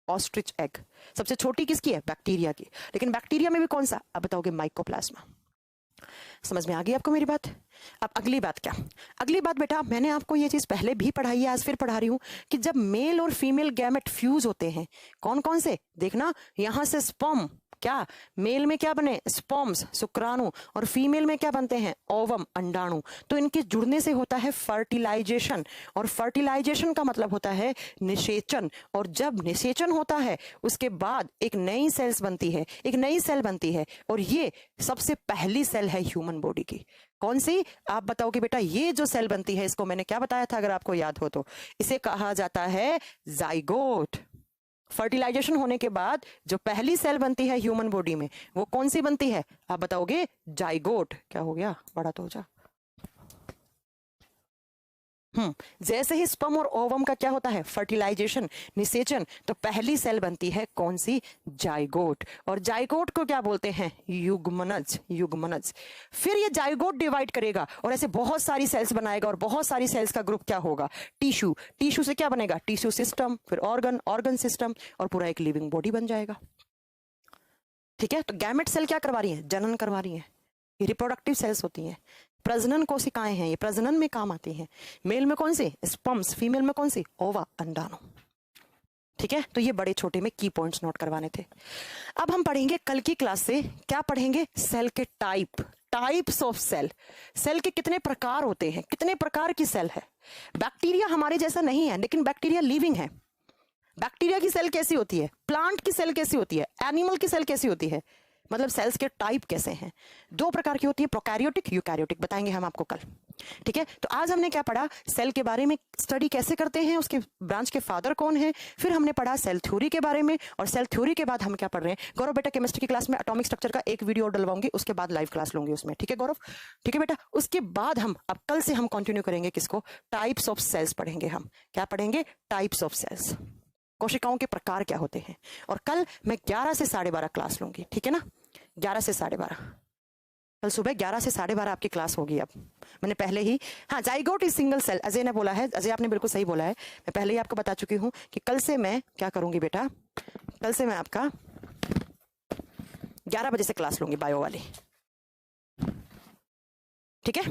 ऑस्ट्रिच एग। सबसे छोटी किसकी है, बैक्टीरिया की। लेकिन बैक्टीरिया में भी कौन सा, आप बताओगे माइकोप्लाज्मा। समझ में आ गई आपको मेरी बात। अब अगली बात क्या, अगली बात बेटा, मैंने आपको ये चीज पहले भी पढ़ाई है, आज फिर पढ़ा रही हूं कि जब मेल और फीमेल गैमेट फ्यूज होते हैं, कौन कौन से, देखना, यहां से स्पर्म, क्या मेल में क्या बने, स्पर्म्स, शुक्राणु, और फीमेल में क्या बनते हैं, ओवम, अंडाणु। तो इनके जुड़ने से होता है फर्टिलाइजेशन, और फर्टिलाइजेशन का मतलब होता है निषेचन, और जब निषेचन होता है उसके बाद एक नई सेल्स बनती है, एक नई सेल बनती है, और ये सबसे पहली सेल है ह्यूमन बॉडी की। कौन सी, आप बताओगे बेटा, ये जो सेल बनती है, इसको मैंने क्या बताया था अगर आपको याद हो तो, इसे कहा जाता है जाइगोट। फर्टिलाइजेशन होने के बाद जो पहली सेल बनती है ह्यूमन बॉडी में, वो कौन सी बनती है, आप बताओगे जाइगोट। क्या हो गया, बड़ा तो हो जा। जैसे ही स्पर्म और ओवम का क्या होता है, फर्टिलाइजेशन, निषेचन, तो पहली सेल बनती है कौन सी, जाइगोट। और जाइगोट को क्या बोलते हैं, युग्मनज। फिर ये जाइगोट डिवाइड करेगा और ऐसे बहुत सारी सेल्स बनाएगा, और बहुत सारी सेल्स का ग्रुप क्या होगा, टिश्यू से क्या बनेगा, टिश्यू सिस्टम, फिर ऑर्गन सिस्टम, और पूरा एक लिविंग बॉडी बन जाएगा। ठीक है, तो गैमेट सेल क्या करवा रही है, जनन करवा रही है, ये रिप्रोडक्टिव सेल्स होती हैं। प्रजनन कोशिकाएं हैं, ये प्रजनन में काम आती हैं। मेल में कौन सी, स्पर्म्स, फीमेल में कौन सी, ओवा, अंडाणु। ठीक है, तो ये बड़े छोटे में की पॉइंट्स नोट करवाने थे। अब हम पढ़ेंगे कल की क्लास से, क्या पढ़ेंगे, सेल के टाइप्स ऑफ सेल। सेल के कितने प्रकार होते हैं, कितने प्रकार की सेल है। बैक्टीरिया हमारे जैसा नहीं है, लेकिन बैक्टीरिया लिविंग है। बैक्टीरिया की सेल कैसी होती है, प्लांट की सेल कैसी होती है, एनिमल की सेल कैसी होती है, मतलब सेल्स के टाइप कैसे हैं। दो प्रकार की होती है, प्रोकैरियोटिक, यूकैरियोटिक, बताएंगे हम आपको कल। ठीक है, तो आज हमने क्या पढ़ा, सेल के बारे में स्टडी कैसे करते हैं, उसके ब्रांच के फादर कौन है, फिर हमने पढ़ा सेल थ्योरी के बारे में, और सेल थ्योरी के बाद हम क्या पढ़ रहे हैं, गौरव बेटा केमिस्ट्री की क्लास में एटॉमिक स्ट्रक्चर का एक वीडियो डलवाऊंगी, उसके बाद लाइव क्लास लूंगी उसमें। ठीक है गौरव, ठीक है बेटा। उसके बाद हम अब कल से हम कंटिन्यू करेंगे किसको, टाइप्स ऑफ सेल्स पढ़ेंगे हम। क्या पढ़ेंगे, टाइप्स ऑफ सेल्स, कोशिकाओं के प्रकार क्या होते हैं। और कल मैं 11 से 12:30 क्लास लूंगी, ठीक है ना, 11 से 12:30, कल सुबह 11 से 12:30 आपकी क्लास होगी। अब मैंने पहले ही, हाँ, zygote is single cell, Ajay ने बोला है, अजय आपने बिल्कुल सही बोला है, मैं पहले ही आपको बता चुकी हूं कि कल से मैं क्या करूंगी बेटा, कल से मैं आपका 11 बजे से क्लास लूंगी बायो वाली। ठीक है,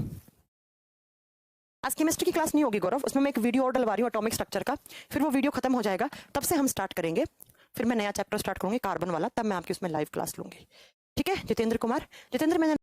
आज केमिस्ट्री की क्लास नहीं होगी गौरव, उसमें मैं एक वीडियो और डलवा रही हूँ एटॉमिक स्ट्रक्चर का, फिर वो वीडियो खत्म हो जाएगा, तब से हम स्टार्ट करेंगे, फिर मैं नया चैप्टर स्टार्ट करूंगी कार्बन वाला, तब मैं आपकी उसमें लाइव क्लास लूंगी। ठीक है जितेंद्र कुमार, जितेंद्र मैंने